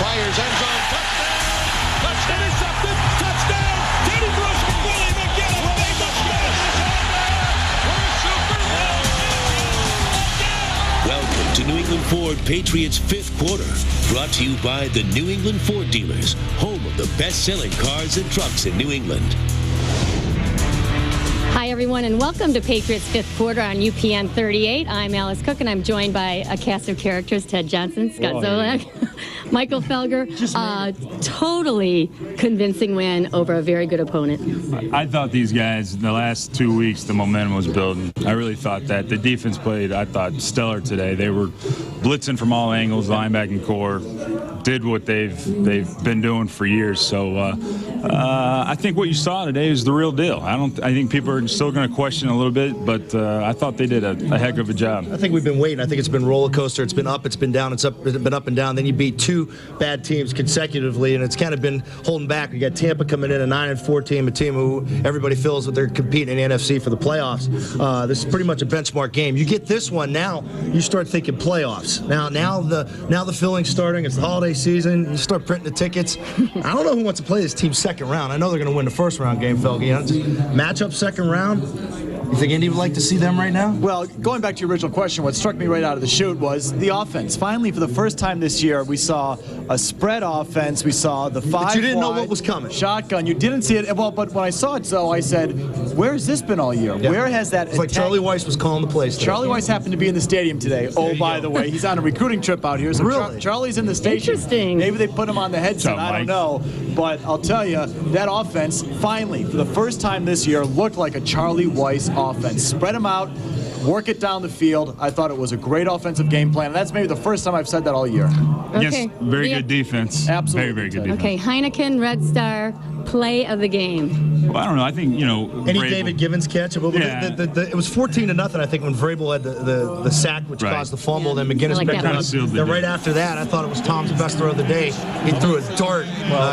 Fires end zone. Touchdown. Touchdown. Intercepted. Touchdown. Teddy Bruschi. Willie McGinnis. They touchdown. We're Super Bowl champions. Welcome to New England Ford Patriots' fifth quarter. Brought to you by the New England Ford dealers, home of the best-selling cars and trucks in New England. Hi, everyone, and welcome to Patriots' fifth quarter on UPN 38. I'm Alice Cook, and I'm joined by a cast of characters: Ted Johnson, Scott Zolak, Michael Felger. Totally convincing win over a very good opponent. I thought these guys, the last 2 weeks, the momentum was building. I really thought that. The defense played, I thought, stellar today. They were blitzing from all angles, linebacking core, did what they've been doing for years. So I think what you saw today is the real deal. I think people are still going to question a little bit, but I thought they did a heck of a job. I think we've been waiting. I think it's been roller coaster. It's been up, it's been down, it's been up and down. Then you beat two bad teams consecutively, and it's kind of been holding back. We got Tampa coming in, a 9-4 team, a team who everybody feels that they're competing in the NFC for the playoffs. This is pretty much a benchmark game. You get this one now, you start thinking playoffs. Now the filling's starting. It's the holiday season. You start printing the tickets. I don't know who wants to play this team second round. I know they're going to win the first round game, Felge. You know, just match up second round. You think Indy would like to see them right now? Well, going back to your original question, what struck me right out of the chute was the offense. Finally, for the first time this year, we saw a spread offense. We saw the five. But you didn't know what was coming. Shotgun. You didn't see it. Well, but when I saw it, so I said, "Where has this been all year? Yeah. Where has that?" It's like Charlie Weiss was calling the plays today. Charlie Weiss happened to be in the stadium today. Oh, by the way, he's on a recruiting trip out here. So really? Charlie's in the station. Interesting. Maybe they put him on the headset. I don't know. But I'll tell you, that offense finally, for the first time this year, looked like a Charlie Weiss offense. Spread them out, work it down the field. I thought it was a great offensive game plan. And that's maybe the first time I've said that all year. Okay. Yes, very good defense. Absolutely. Very, very good defense. Okay, Heineken, Red Star, play of the game. Well, I don't know. I think, Any David Givens catch? But Yeah. it was 14-0, I think, when Vrabel had the sack, which caused the fumble. Then McGinnis I like picked that it up. one. Then right after that, I thought it was Tom's best throw of the day. He threw a dart.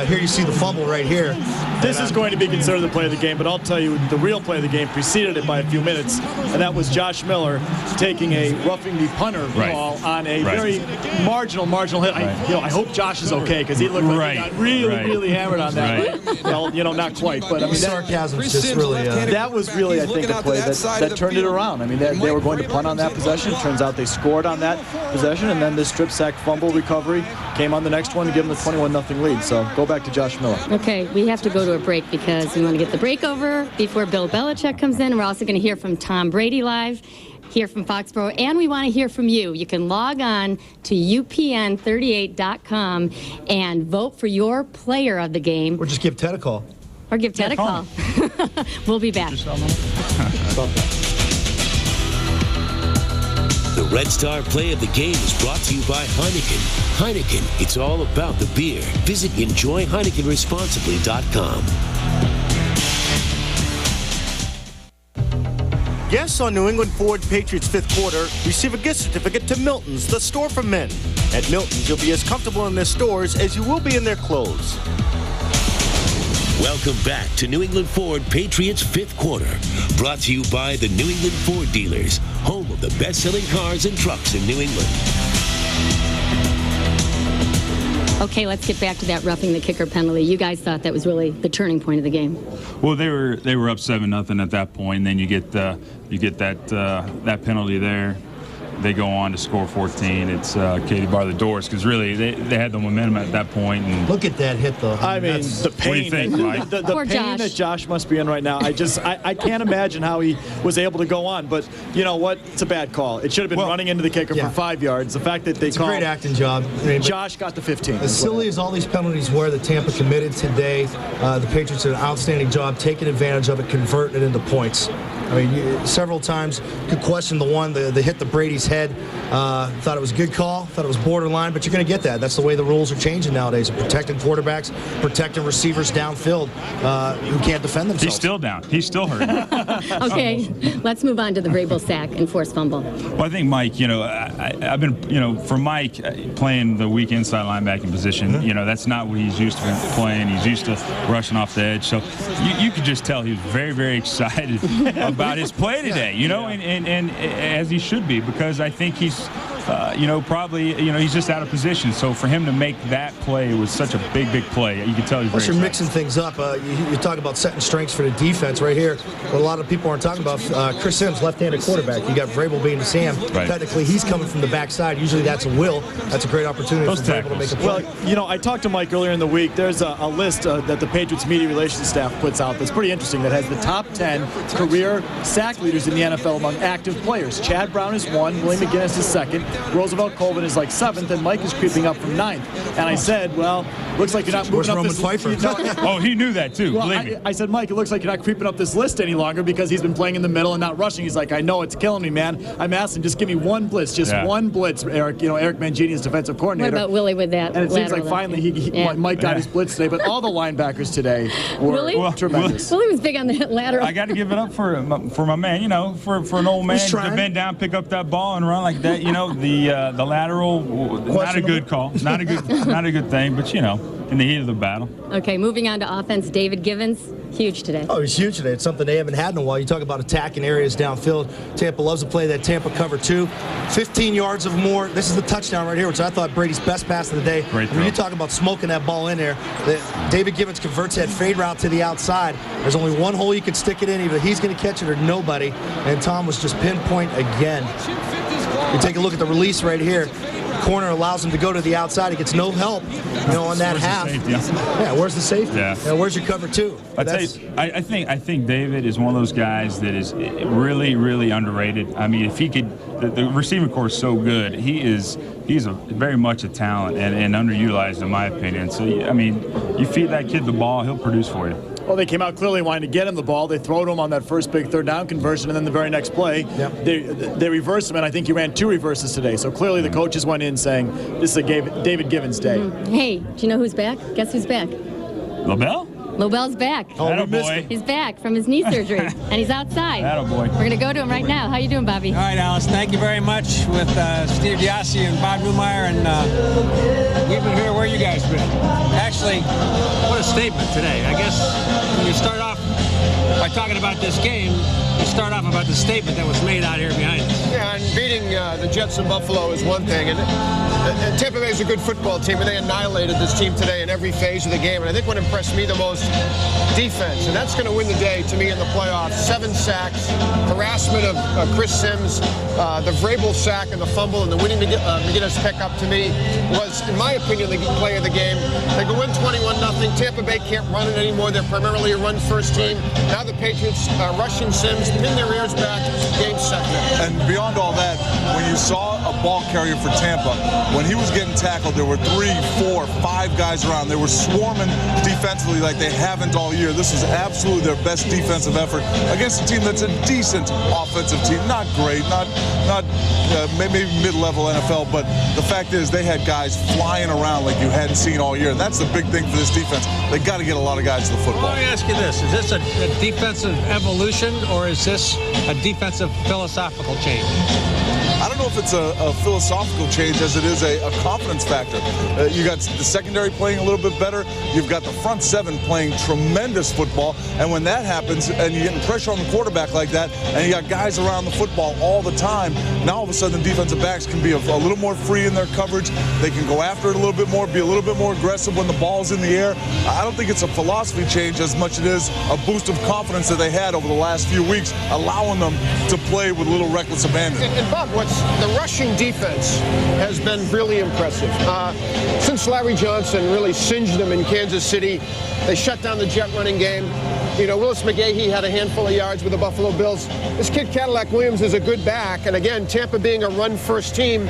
Here you see the fumble right here. This is going to be considered the play of the game, but I'll tell you the real play of the game preceded it by a few minutes, and that was Josh Miller taking a roughing the punter call on a very marginal hit. I hope Josh is okay because he looked like he got really hammered on that. Well, not quite, but I mean sarcasm is just really. That was really, I think, the play that turned it around. I mean, they were going to punt on that possession. It turns out they scored on that possession, and then this strip sack fumble recovery came on the next one to give them the 21-0 lead. So go back to Josh Miller. Okay, we have to go to a break because we want to get the break over before Bill Belichick comes in. We're also going to hear from Tom Brady live, hear from Foxborough, and we want to hear from you. You can log on to upn38.com and vote for your player of the game. Or just give Ted a call. Or give Ted a call. We'll be back. The Red Star play of the game is brought to you by Heineken. Heineken, it's all about the beer. Visit enjoyheinekenresponsibly.com. Guests on New England Ford Patriots fifth quarter receive a gift certificate to Milton's, the store for men. At Milton's, you'll be as comfortable in their stores as you will be in their clothes. Welcome back to New England Ford Patriots fifth quarter. Brought to you by the New England Ford dealers, home of the best-selling cars and trucks in New England. Okay, let's get back to that roughing the kicker penalty. You guys thought that was really the turning point of the game. Well, they were up 7-0 at that point, and then you get that penalty there. They go on to score 14. It's Katie bar the doors because really they had the momentum at that point. And look at that hit, though. I mean, the pain. What do you think, Mike? The pain that Josh must be in right now. I can't imagine how he was able to go on. But you know what? It's a bad call. It should have been running into the kicker for 5 yards. The fact that they called. It's a great acting job. I mean, Josh got the 15. As silly as all these penalties were that Tampa committed today, the Patriots did an outstanding job taking advantage of it, converting it into points. I mean, several times could question the one, the hit to Brady's head. Thought it was a good call. Thought it was borderline, but you're going to get that. That's the way the rules are changing nowadays. Protecting quarterbacks, protecting receivers downfield who can't defend themselves. He's still down. He's still hurt. Okay, let's move on to the Vrabel sack and forced fumble. Well, I think Mike, I've been, for Mike playing the weak inside linebacking position, that's not what he's used to playing. He's used to rushing off the edge. So you could just tell he was very, very excited about his play today, and as he should be, because I think he's probably, he's just out of position. So for him to make that play was such a big play. You can tell he's Plus very you're excited. mixing things up. You talk about setting strengths for the defense right here. What a lot of people aren't talking about, Chris Sims, left-handed quarterback. You got Vrabel being the Sam. Right. Technically, he's coming from the backside. Usually that's a Will. That's a great opportunity Those for Vrabel to make a play. Well, I talked to Mike earlier in the week. There's a list that the Patriots media relations staff puts out that's pretty interesting that has the top 10 career sack leaders in the NFL among active players. Chad Brown is 1, Willie McGinnis is 2nd, Roosevelt Colvin is like 7th, and Mike is creeping up from 9th. And I said, well, looks like you're not moving up this list. Oh, he knew that too. Well, believe me. I said, Mike, it looks like you're not creeping up this list any longer because he's been playing in the middle and not rushing. He's like, I know, it's killing me, man. I'm asking, just give me one blitz, just one blitz, Eric. Eric Mangini is defensive coordinator. What about Willie with that? And it seems like finally Mike got his blitz today, but all the linebackers today were tremendous. Willie was big on that lateral. I got to give it up for my man. For an old man to bend down, pick up that ball, and run like that. The lateral, not a good call, not a good thing. But in the heat of the battle. Okay, moving on to offense. David Givens, huge today. Oh, he's huge today. It's something they haven't had in a while. You talk about attacking areas downfield. Tampa loves to play that Tampa cover 2. 15 yards of more. This is the touchdown right here, which I thought Brady's best pass of the day. Great throw. When you talk about smoking that ball in there, David Givens converts that fade route to the outside. There's only one hole you can stick it in. Either he's going to catch it or nobody. And Tom was just pinpoint again. You take a look at the release right here. Corner allows him to go to the outside. He gets no help, on that half. Yeah, where's the safety? Yeah. Where's your cover 2? I think David is one of those guys that is really, really underrated. I mean, if he could, the receiving core is so good. He's very much a talent and underutilized in my opinion. So you feed that kid the ball, he'll produce for you. Well, they came out clearly wanting to get him the ball. They throw to him on that first big third down conversion, and then the very next play, they reversed him, and I think he ran 2 reverses today. So clearly the coaches went in saying, this is a David Givens day. Hey, do you know who's back? Guess who's back? LaBelle? Lobel's back. Oh, boy. He's back from his knee surgery, and he's outside. Attaboy. We're going to go to him right now. How you doing, Bobby? All right, Alice, thank you very much with Steve Diassi and Bob Newmeyer, and we've been here where you guys been. Actually, what a statement today. I guess when you start off by talking about this game, you start off about the statement that was made out here behind us. Yeah, and beating the Jets in Buffalo is one thing, and Tampa Bay is a good football team, and they annihilated this team today in every phase of the game. And I think what impressed me the most, defense, and that's going to win the day to me in the playoffs. 7 sacks, harassment of Chris Sims, the Vrabel sack and the fumble, and the winning McGinnis pickup to me was, in my opinion, the play of the game. They go in 21-0. Tampa Bay can't run it anymore. They're primarily a run-first team. Now the Patriots rushing Sims, pin their ears back, game set. And beyond all that, when you saw a ball carrier for Tampa, when he was getting tackled, there were 3, 4, 5 guys around. They were swarming defensively like they haven't all year. This is absolutely their best defensive effort against a team that's a decent offensive team. Not great, not maybe mid-level NFL, but the fact is they had guys flying around like you hadn't seen all year. And that's the big thing for this defense. They got to get a lot of guys to the football. Let me ask you this. Is this a defensive evolution, or is this a defensive philosophical change? I don't know if it's a philosophical change as it is a confidence factor. You got the secondary playing a little bit better. You've got the front 7 playing tremendous football. And when that happens and you're getting pressure on the quarterback like that, and you got guys around the football all the time, now all of a sudden the defensive backs can be a little more free in their coverage. They can go after it a little bit more, be a little bit more aggressive when the ball's in the air. I don't think it's a philosophy change as much as it is a boost of confidence that they had over the last few weeks, allowing them to play with a little reckless abandon. And Bob, the rushing defense has been really impressive. Since Larry Johnson really singed them in Kansas City, they shut down the jet running game. Willis McGahee had a handful of yards with the Buffalo Bills. This kid Cadillac Williams is a good back, and again, Tampa being a run-first team,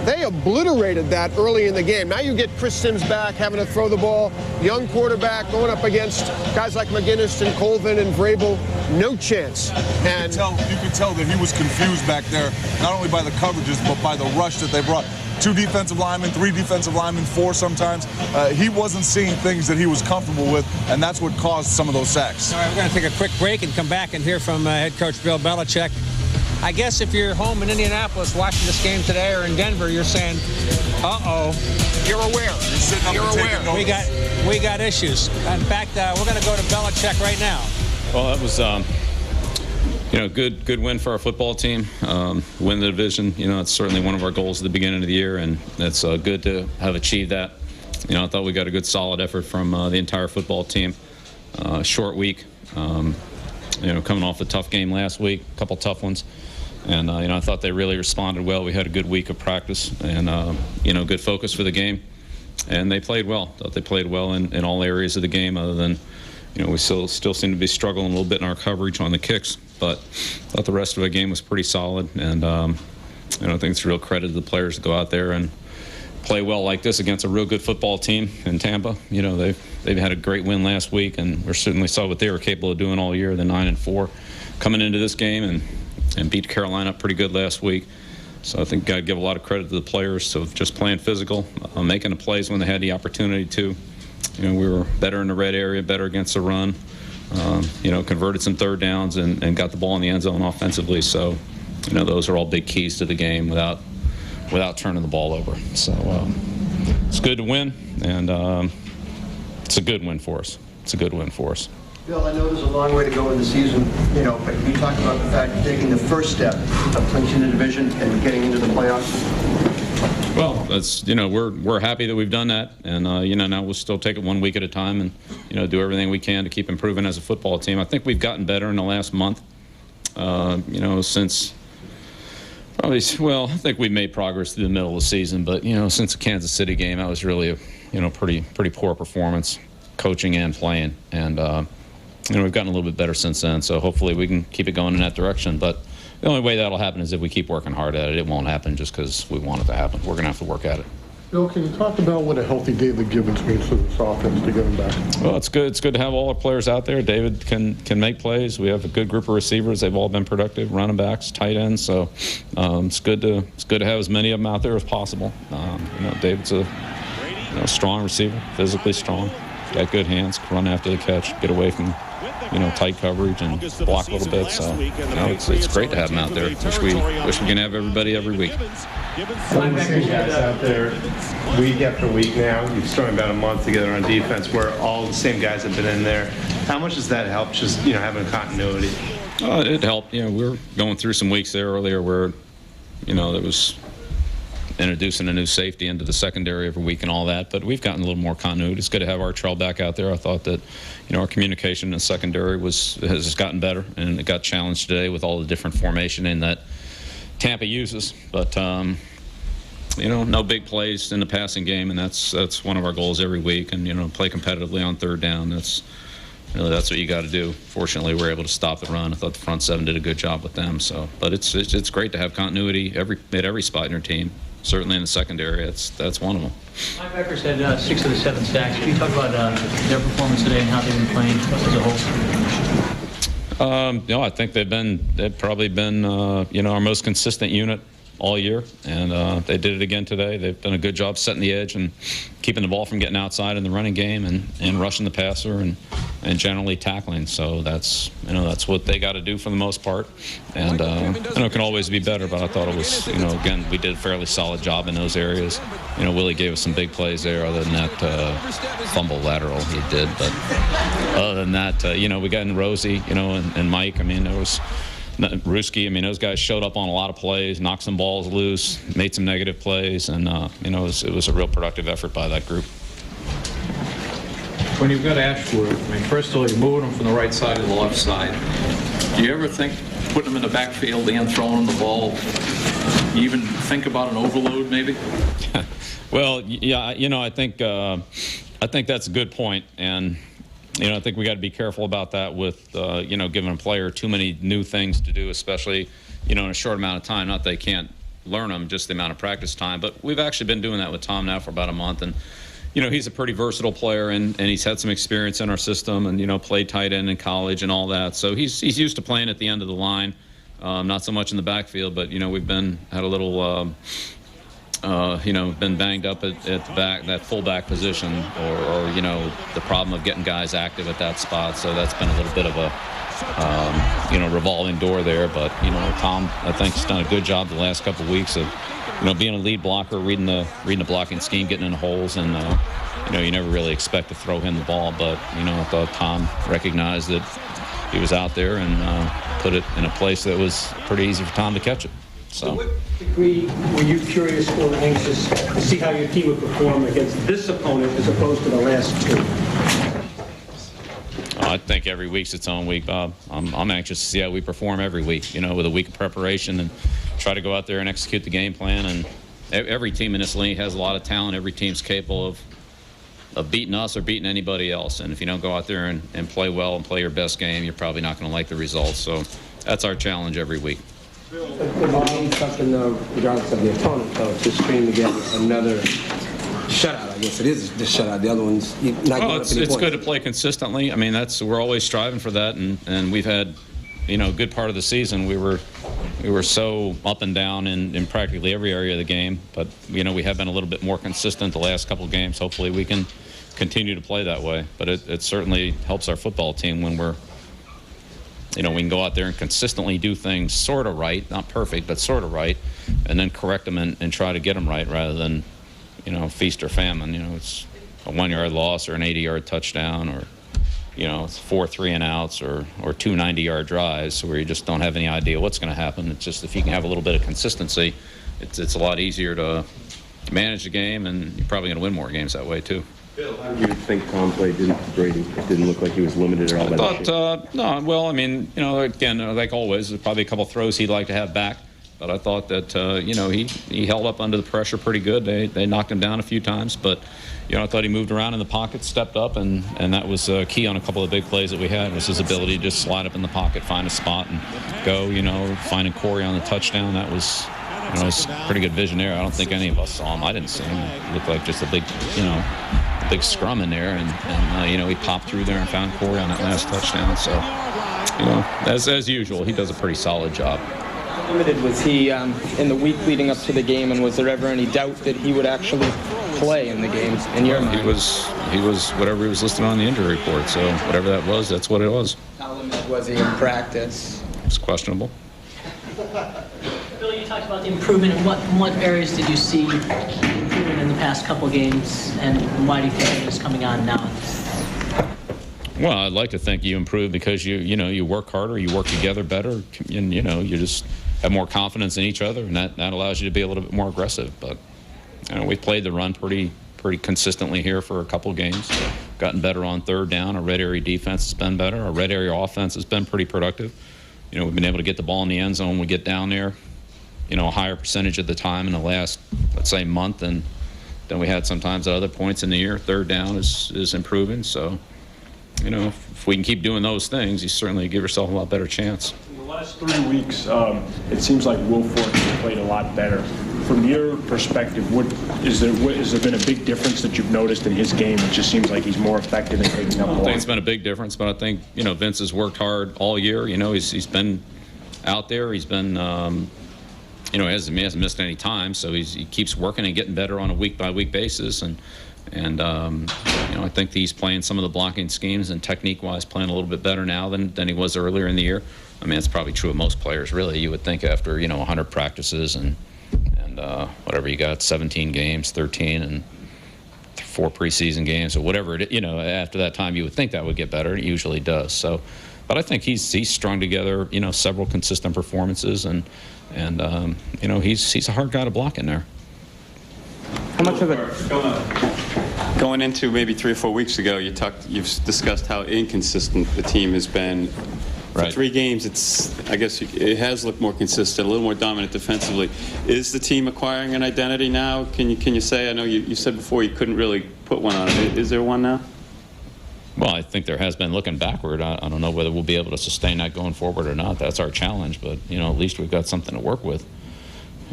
they obliterated that early in the game. Now you get Chris Sims back, having to throw the ball, young quarterback going up against guys like McGinnis and Colvin and Vrabel. No chance. And you could tell that he was confused back there, not only by the coverages, but by the rush that they brought. 2 defensive linemen, 3 defensive linemen, 4 sometimes. He wasn't seeing things that he was comfortable with, and that's what caused some of those sacks. All right, we're going to take a quick break and come back and hear from head coach Bill Belichick. I guess if you're home in Indianapolis watching this game today or in Denver, you're saying, uh-oh. You're aware. You're aware. We got issues. In fact, we're going to go to Belichick right now. Well, it was Good win for our football team. Win the division. It's certainly one of our goals at the beginning of the year, and it's good to have achieved that. I thought we got a good, solid effort from the entire football team. Short week. Coming off a tough game last week, a couple tough ones, and I thought they really responded well. We had a good week of practice, and good focus for the game, and they played well. Thought they played well in all areas of the game, other than we still seem to be struggling a little bit in our coverage on the kicks. But I thought the rest of the game was pretty solid, and I think it's a real credit to the players to go out there and play well like this against a real good football team in Tampa. They've had a great win last week, and we certainly saw what they were capable of doing all year. The 9-4 coming into this game and beat Carolina pretty good last week. So I think got to give a lot of credit to the players of just playing physical, making the plays when they had the opportunity to. We were better in the red area, better against the run. Converted some third downs and got the ball in the end zone offensively. So, those are all big keys to the game without turning the ball over. So it's good to win, and it's a good win for us. It's a good win for us. Bill, I know there's a long way to go in the season, but you talk about the fact of taking the first step of clinching the division and getting into the playoffs. Well, that's we're happy that we've done that, and now we'll still take it one week at a time and do everything we can to keep improving as a football team. I think we've gotten better in the last month. Since probably, I think we've made progress through the middle of the season, but since the Kansas City game, that was really a pretty poor performance, coaching and playing, and we've gotten a little bit better since then. So hopefully we can keep it going in that direction, but. The only way that'll happen is if we keep working hard at it. It won't happen just because we want it to happen. We're going to have to work at it. Bill, can you talk about what a healthy David Gibbons means to this offense to get him back? Well, it's good. It's good to have all our players out there. David can make plays. We have a good group of receivers. They've all been productive. Running backs, tight ends. So it's good to have as many of them out there as possible. David's a strong receiver, physically strong. Got good hands. Can run after the catch. Get away from. Tight coverage and block a little bit. So, it's great to have them out there. Wish we can have everybody every week. Having the same guys out there week after week now, you've started about a month together on defense where all the same guys have been in there. How much does that help, just, having continuity? It helped. We were going through some weeks there earlier where, there was introducing a new safety into the secondary every week and all that, but we've gotten a little more continuity. It's good to have our trail back out there. I thought that, our communication in the secondary has gotten better, and it got challenged today with all the different formation in that Tampa uses. But no big plays in the passing game, and that's one of our goals every week. And play competitively on third down. That's what you got to do. Fortunately, we're able to stop the run. I thought the front seven did a good job with them. So, but it's great to have continuity at every spot in your team. Certainly in the secondary, that's one of them. Linebackers had 6 of the 7 sacks. Can you talk about their performance today and how they've been playing as a whole? I think they've probably been our most consistent unit all year, and they did it again today. They've done a good job setting the edge and keeping the ball from getting outside in the running game and rushing the passer and generally tackling. So that's what they got to do for the most part. And it can always be better, but I thought it was again, we did a fairly solid job in those areas. Willie gave us some big plays there. Other than that fumble lateral he did, but other than that, we got in Rosie, and Mike. There was. Ruski, those guys showed up on a lot of plays, knocked some balls loose, made some negative plays, and it was a real productive effort by that group. When you've got Ashwood, first of all, you're moving them from the right side to the left side. Do you ever think putting them in the backfield and throwing them the ball, you even think about an overload maybe? Well, yeah, I think that's a good point, and I think we got to be careful about that with, giving a player too many new things to do, especially, in a short amount of time. Not that they can't learn them, just the amount of practice time. But we've actually been doing that with Tom now for about a month. And, he's a pretty versatile player, and he's had some experience in our system and, played tight end in college and all that. So he's used to playing at the end of the line, not so much in the backfield. But, we've had a little... been banged up at the back, that fullback position, or the problem of getting guys active at that spot. So that's been a little bit of a, revolving door there. But, Tom, I think, has done a good job the last couple of weeks of, being a lead blocker, reading the blocking scheme, getting in the holes, and, you never really expect to throw him the ball. But, I thought Tom recognized that, he was out there and put it in a place that was pretty easy for Tom to catch it. So. To what degree were you curious or anxious to see how your team would perform against this opponent as opposed to the last two? I think every week's its own week, Bob. I'm anxious to see how we perform every week, with a week of preparation and try to go out there and execute the game plan. And every team in this league has a lot of talent. Every team's capable of beating us or beating anybody else. And if you don't go out there and play well and play your best game, you're probably not going to like the results. So that's our challenge every week. It means something, though, regardless of the opponent, though, to string together another shutout. I guess it is the shutout. The other one's not. Well, it's good to play consistently. I mean, we're always striving for that, and we've had, a good part of the season. We were so up and down in practically every area of the game, but we have been a little bit more consistent the last couple of games. Hopefully, we can continue to play that way. But it certainly helps our football team when we can go out there and consistently do things sort of right, not perfect, but sort of right, and then correct them and try to get them right rather than, feast or famine. It's a 1-yard loss or an 80-yard touchdown or, it's 4 3-and-outs or 2 90-yard drives where you just don't have any idea what's going to happen. It's just if you can have a little bit of consistency, it's a lot easier to manage the game, and you're probably going to win more games that way too. Bill, how do you think Tom played Brady? It didn't look like he was limited at all by that shape. No, well, I mean, again, like always, there's probably a couple throws he'd like to have back. But I thought that, he held up under the pressure pretty good. They knocked him down a few times. But, I thought he moved around in the pocket, stepped up, and that was key on a couple of big plays that we had, was his ability to just slide up in the pocket, find a spot, and go, finding Corey on the touchdown. That was, it was pretty good vision there. I don't think any of us saw him. I didn't see him. It looked like just a big scrum in there, and he popped through there and found Corey on that last touchdown. So, as usual, he does a pretty solid job. How limited was he in the week leading up to the game, and was there ever any doubt that he would actually play in the game in your mind? He was whatever he was listed on the injury report. So whatever that was, that's what it was. How limited was he in practice? It's questionable. Bill, you talked about the improvement. In what areas did you see improvement in the past couple games, and why do you think it is coming on now? Well, I'd like to think you improve because you work harder, you work together better, and you just have more confidence in each other, and that allows you to be a little bit more aggressive. But we've played the run pretty consistently here for a couple games. Gotten better on third down. Our red area defense has been better. Our red area offense has been pretty productive. We've been able to get the ball in the end zone when we get down there, a higher percentage of the time in the last, let's say, month than we had sometimes at other points in the year. Third down is improving, so. If we can keep doing those things, you certainly give yourself a lot better chance. In the last 3 weeks, it seems like Will Fork has played a lot better. From your perspective, has there been a big difference that you've noticed in his game? It just seems like he's more effective in taking up the ball. I think it's been a big difference, but I think, Vince has worked hard all year. He's been out there. He's been, he hasn't missed any time, so he keeps working and getting better on a week-by-week basis. And I think he's playing some of the blocking schemes and technique-wise playing a little bit better now than he was earlier in the year. I mean, it's probably true of most players, really. You would think after, 100 practices and whatever you got, 17 games, 13, and 4 preseason games or whatever it is, after that time you would think that would get better, and it usually does. So, but I think he's strung together, several consistent performances, and he's a hard guy to block in there. How much of it? Going into maybe 3 or 4 weeks ago, you've discussed how inconsistent the team has been. For 3 games, it has looked more consistent, a little more dominant defensively. Is the team acquiring an identity now? Can you say? I know you said before you couldn't really put one on it. Is there one now? Well, I think there has been. Looking backward, I don't know whether we'll be able to sustain that going forward or not. That's our challenge, but at least we've got something to work with.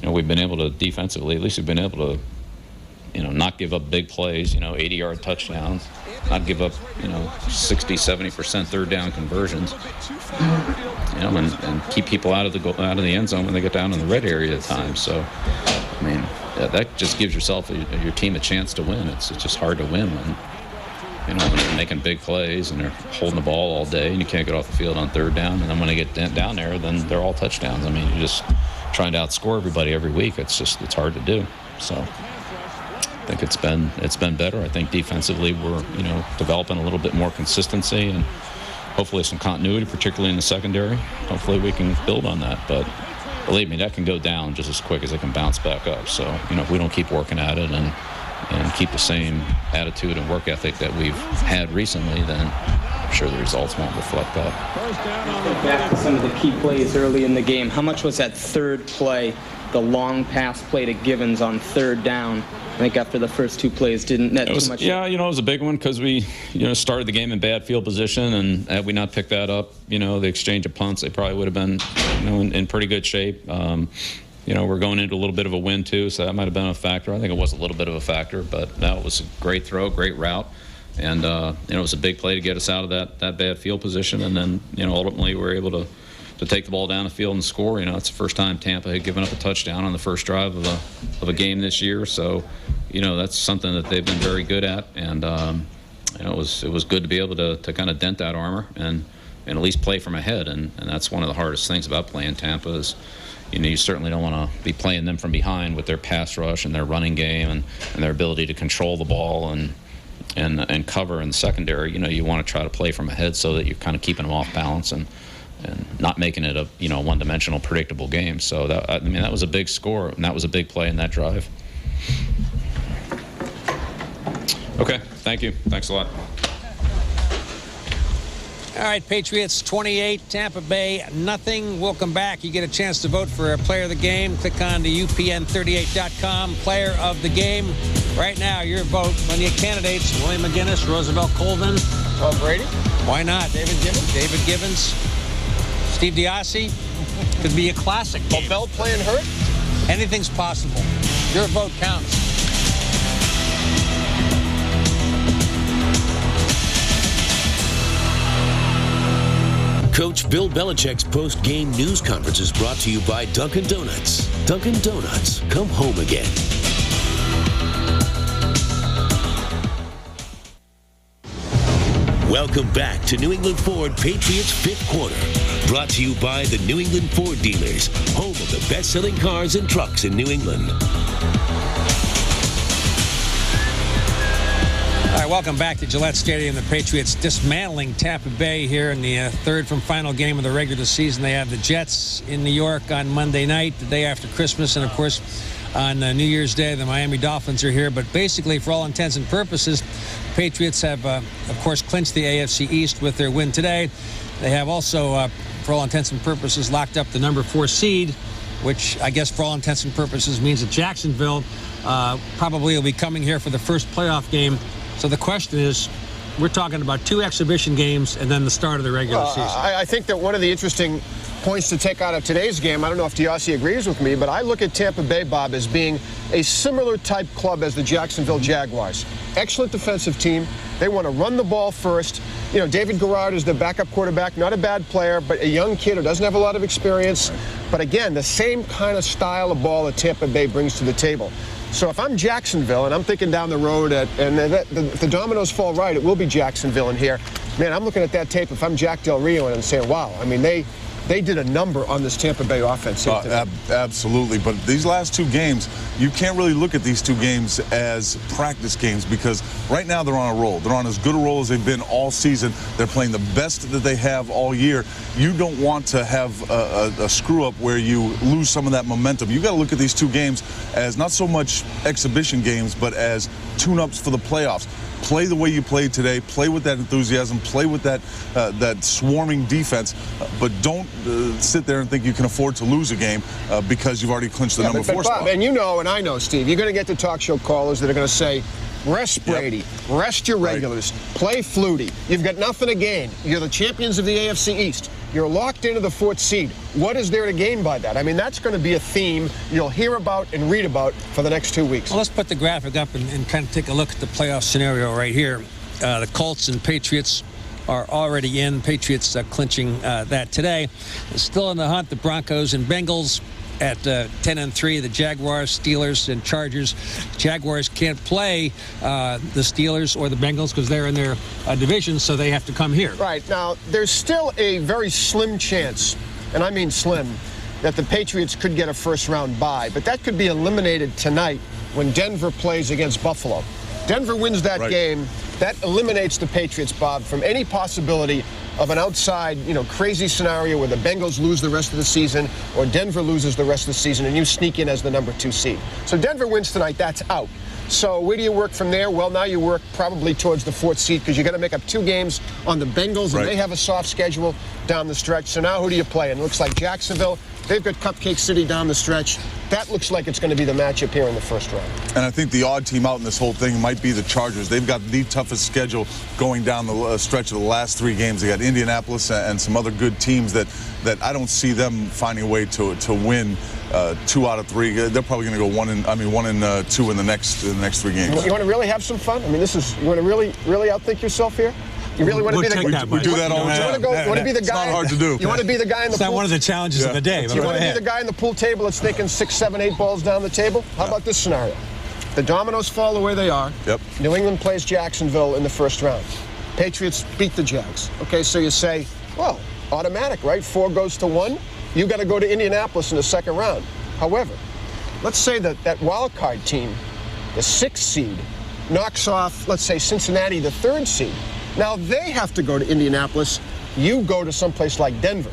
We've been able to defensively, at least we've been able to not give up big plays, 80-yard touchdowns, not give up, 60-70% third down conversions, and keep people out of the end zone when they get down in the red area at times. So, I mean, that just gives your team a chance to win. It's just hard to win when they're making big plays and they're holding the ball all day and you can't get off the field on third down. And then when they get down there, then they're all touchdowns. I mean, you're just trying to outscore everybody every week. It's hard to do. So I think it's been better. I think defensively we're developing a little bit more consistency, and hopefully some continuity, particularly in the secondary. Hopefully we can build on that. But believe me, that can go down just as quick as it can bounce back up. So, if we don't keep working at it and keep the same attitude and work ethic that we've had recently, then I'm sure the results won't reflect that. Back to some of the key plays early in the game. How much was that third play, the long pass play to Givens on third down? I think after the first two plays didn't net too much. Yeah, it was a big one because we, started the game in bad field position, and had we not picked that up, the exchange of punts, they probably would have been, in pretty good shape. We're going into a little bit of a wind too, so that might have been a factor. I think it was a little bit of a factor, but no, it was a great throw, great route, and it was a big play to get us out of that bad field position, and then ultimately we were able to take the ball down the field and score. It's the first time Tampa had given up a touchdown on the first drive of a game this year, so that's something that they've been very good at, and it was good to be able to kind of dent that armor and at least play from ahead, and that's one of the hardest things about playing Tampa is you certainly don't want to be playing them from behind with their pass rush and their running game and their ability to control the ball and cover in the secondary. You want to try to play from ahead so that you're kind of keeping them off balance and not making it a one-dimensional predictable game. So that was a big score, and that was a big play in that drive. Okay, thank you. Thanks a lot. All right, Patriots 28, Tampa Bay nothing. We'll come back. You get a chance to vote for a player of the game. Click on to UPN38.com, player of the game. Right now, your vote. Plenty of candidates: William McGinnis, Roosevelt Colvin, Tom Brady. Why not? David Givens, Steve Diassi. Could be a classic game. Bell playing hurt? Anything's possible. Your vote counts. Coach Bill Belichick's post-game news conference is brought to you by Dunkin' Donuts. Dunkin' Donuts, come home again. Welcome back to New England Ford Patriots Fifth Quarter. Brought to you by the New England Ford Dealers, home of the best-selling cars and trucks in New England. All right, welcome back to Gillette Stadium. The Patriots dismantling Tampa Bay here in the third from final game of the regular season. They have the Jets in New York on Monday night, the day after Christmas, and of course on New Year's Day, the Miami Dolphins are here. But basically, for all intents and purposes, Patriots have, of course, clinched the AFC East with their win today. They have also, for all intents and purposes, locked up the number 4 seed, which I guess for all intents and purposes means that Jacksonville probably will be coming here for the first playoff game. So the question is, we're talking about 2 exhibition games and then the start of the regular season. I think that one of the interesting points to take out of today's game, I don't know if Diassi agrees with me, but I look at Tampa Bay, Bob, as being a similar type club as the Jacksonville Jaguars. Excellent defensive team. They want to run the ball first. David Garrard is the backup quarterback, not a bad player, but a young kid who doesn't have a lot of experience. But again, the same kind of style of ball that Tampa Bay brings to the table. So if I'm Jacksonville and I'm thinking down the road if the dominoes fall right, it will be Jacksonville in here. Man, I'm looking at that tape. If I'm Jack Del Rio and I'm saying, wow, I mean, they did a number on this Tampa Bay offense. Absolutely. But these last 2 games, you can't really look at these 2 games as practice games because right now they're on a roll. They're on as good a roll as they've been all season. They're playing the best that they have all year. You don't want to have a screw-up where you lose some of that momentum. You got to look at these 2 games as not so much exhibition games, but as tune-ups for the playoffs. Play the way you played today. Play with that enthusiasm. Play with that swarming defense. But don't sit there and think you can afford to lose a game because you've already clinched the number 4 spot. And you know, and I know, Steve, you're going to get the talk show callers that are going to say, rest Brady, rest your regulars, play Flutie. You've got nothing to gain. You're the champions of the AFC East. You're locked into the 4th seed. What is there to gain by that? I mean, that's going to be a theme you'll hear about and read about for the next 2 weeks. Well, let's put the graphic up and kind of take a look at the playoff scenario right here. The Colts and Patriots are already in. Patriots clinching that today. Still in the hunt, the Broncos and Bengals at 10-3. The Jaguars, Steelers, and Chargers. Jaguars can't play the Steelers or the Bengals because they're in their division, so they have to come here. Right. Now, there's still a very slim chance, and I mean slim, that the Patriots could get a first-round bye, but that could be eliminated tonight when Denver plays against Buffalo. Denver wins that game, that eliminates the Patriots, Bob, from any possibility of an outside, crazy scenario where the Bengals lose the rest of the season or Denver loses the rest of the season and you sneak in as the number 2 seed. So Denver wins tonight, that's out. So where do you work from there? Well, now you work probably towards the 4th seed because you got to make up 2 games on the Bengals, and they have a soft schedule down the stretch. So now who do you play? And it looks like Jacksonville. They've got Cupcake City down the stretch. That looks like it's going to be the matchup here in the first round. And I think the odd team out in this whole thing might be the Chargers. They've got the toughest schedule going down the stretch of the last 3 games. They got Indianapolis and some other good teams that I don't see them finding a way to win 2 out of 3. They're probably going to go 1 and 2 in the next 3 games. You want to really have some fun? I mean, you want to really outthink yourself here? You really want to be the guy? We do that all the time. You want to be the guy? It's not hard to do. You want to be the guy in the pool? It's not one of the challenges of the day. You want to be the guy in the pool table that's thinking 6, 7, 8 balls down the table? How about this scenario? The dominoes fall the way they are. Yep. New England plays Jacksonville in the first round. Patriots beat the Jags. Okay, so you say, well, automatic, right? 4 goes to 1. You got to go to Indianapolis in the second round. However, let's say that wild card team, the 6th seed, knocks off, let's say, Cincinnati, the 3rd seed. Now they have to go to Indianapolis. You go to someplace like Denver.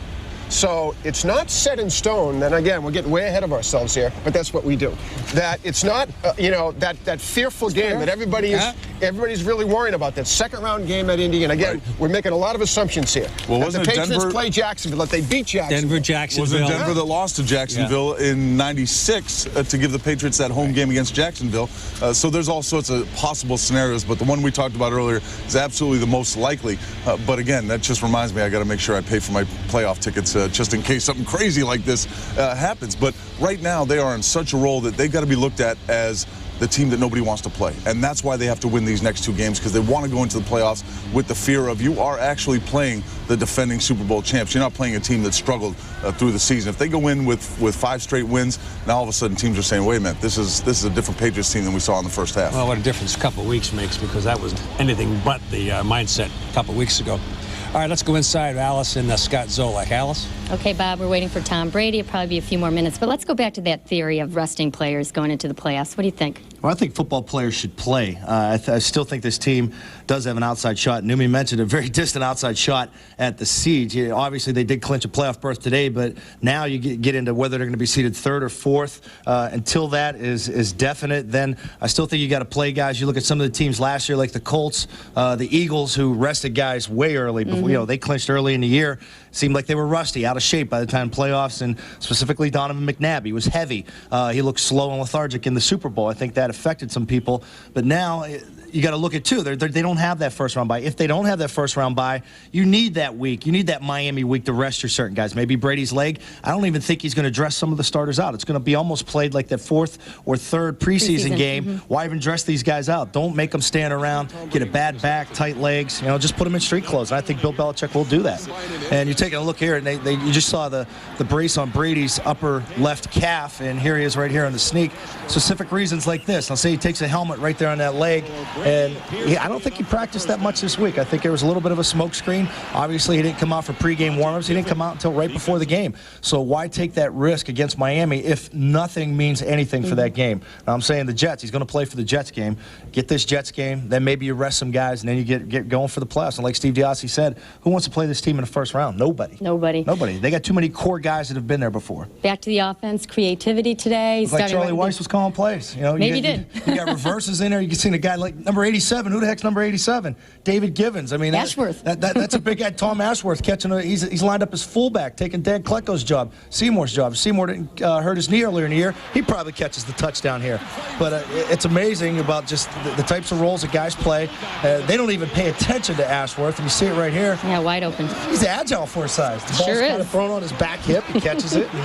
So it's not set in stone. And again, we're getting way ahead of ourselves here, but that's what we do. That it's not, that fearful game that everybody's really worrying about. That second round game at Indy. And again, we're making a lot of assumptions here. Well, that wasn't the Patriots Denver play Jacksonville? That they beat Jacksonville. Jacksonville. Was it Denver that lost to Jacksonville in '96 to give the Patriots that home game against Jacksonville? So there's all sorts of possible scenarios, but the one we talked about earlier is absolutely the most likely. But again, that just reminds me I got to make sure I pay for my playoff tickets just in case something crazy like this happens. But right now they are in such a role that they've got to be looked at as the team that nobody wants to play. And that's why they have to win these next 2 games, because they want to go into the playoffs with the fear of you are actually playing the defending Super Bowl champs. You're not playing a team that struggled through the season. If they go in with 5 straight wins, now all of a sudden teams are saying, wait a minute, this is a different Patriots team than we saw in the first half. Well, what a difference a couple of weeks makes, because that was anything but the mindset a couple of weeks ago. All right, let's go inside. Alice and Scott Zolak. Alice? Okay, Bob, we're waiting for Tom Brady. It'll probably be a few more minutes. But let's go back to that theory of resting players going into the playoffs. What do you think? Well, I think football players should play. I still think this team does have an outside shot. Newman mentioned a very distant outside shot at the seeds. Obviously, they did clinch a playoff berth today, but now you get into whether they're going to be seeded 3rd or 4th. Until that is definite, then I still think you got to play guys. You look at some of the teams last year, like the Colts, the Eagles, who rested guys way early. Before, they clinched early in the year. Seemed like they were rusty, out of shape by the time playoffs, and specifically Donovan McNabb. He was heavy. He looked slow and lethargic in the Super Bowl. I think that affected some people. But now you got to look at, too, they don't have that first-round bye. If they don't have that first-round bye, you need that week. You need that Miami week to rest your certain guys. Maybe Brady's leg. I don't even think he's going to dress some of the starters out. It's going to be almost played like that 4th or 3rd preseason game. Why even dress these guys out? Don't make them stand around, get a bad back, tight legs. Just put them in street clothes. And I think Bill Belichick will do that. And you're taking a look here, and you just saw the brace on Brady's upper left calf, and here he is right here on the sneak. Specific reasons like this. I'll say he takes a helmet right there on that leg, and I don't think he practiced that much this week. I think there was a little bit of a smoke screen. Obviously, he didn't come out for pregame warmups. He didn't come out until right before the game. So why take that risk against Miami if nothing means anything for that game? Now, I'm saying the Jets. He's going to play for the Jets game. Get this Jets game, then maybe you rest some guys, and then you get going for the playoffs. And like Steve Diassi said, who wants to play this team in the first round? Nobody. Nobody. They got too many core guys that have been there before. Back to the offense, creativity today. Like Charlie Weiss was calling plays. Maybe he did. You got reverses in there. You can see a guy like number 87. Who the heck's number 87? David Givens. I mean, Ashworth. That's a big guy. Tom Ashworth catching. He's lined up as fullback, taking Dan Klecko's job, Seymour's job. Seymour didn't hurt his knee earlier in the year. He probably catches the touchdown here. But it's amazing about just the types of roles that guys play. They don't even pay attention to Ashworth, and you see it right here. Yeah, wide open. He's agile for his size. The ball's kind of thrown on his back hip. He catches it. And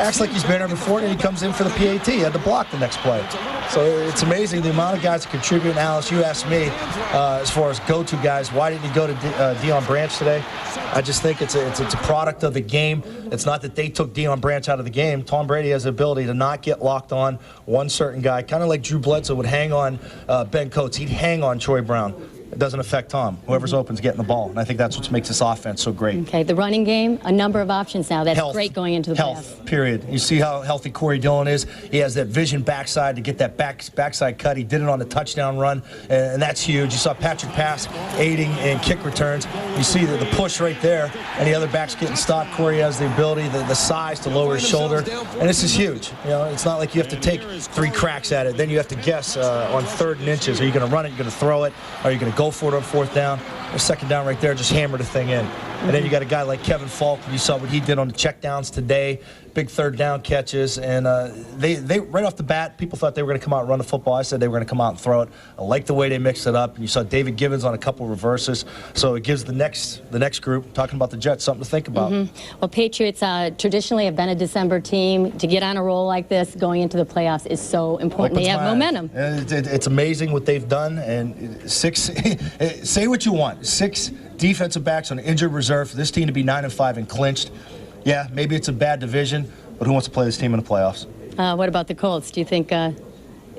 acts like he's been there before, and he comes in for the PAT. He had to block the next play. So it's amazing the amount of guys that contribute. And Alice, you asked me as far as go-to guys, why didn't he go to Deion Branch today? I just think it's a product of the game. It's not that they took Deion Branch out of the game. Tom Brady has the ability to not get locked on one certain guy, kind of like Drew Bledsoe would hang on Ben Coates. He'd hang on Troy Brown. it doesn't affect Tom. Whoever's open's getting the ball, and I think that's what makes this offense so great. Okay, the running game, a number of options now. That's great going into the playoffs. Period. You see how healthy Corey Dillon is. He has that vision backside to get that backside cut. He did it on the touchdown run, and that's huge. You saw Patrick Pass aiding in kick returns. You see the push right there, and the other back's getting stopped. Corey has the ability, the size to lower his shoulder, and this is huge. You know, it's not like you have to take 3 cracks at it. Then you have to guess on 3rd and inches. Are you going to run it? Are you going to throw it? Are you going to go for it on 4th down? Or 2nd down right there, just hammer the thing in. And then you got a guy like Kevin Falk. You saw what he did on the checkdowns today. Big 3rd down catches. And they right off the bat, people thought they were going to come out and run the football. I said they were going to come out and throw it. I like the way they mixed it up. And you saw David Givens on a couple reverses. So it gives the next group, talking about the Jets, something to think about. Well, Patriots traditionally have been a December team. To get on a roll like this going into the playoffs is so important. They have momentum. It's amazing what they've done. And 6, say what you want, 6 defensive backs on injured reserve for this team to be 9-5 and clinched. Yeah, maybe it's a bad division, but who wants to play this team in the playoffs? What about the Colts? Do you think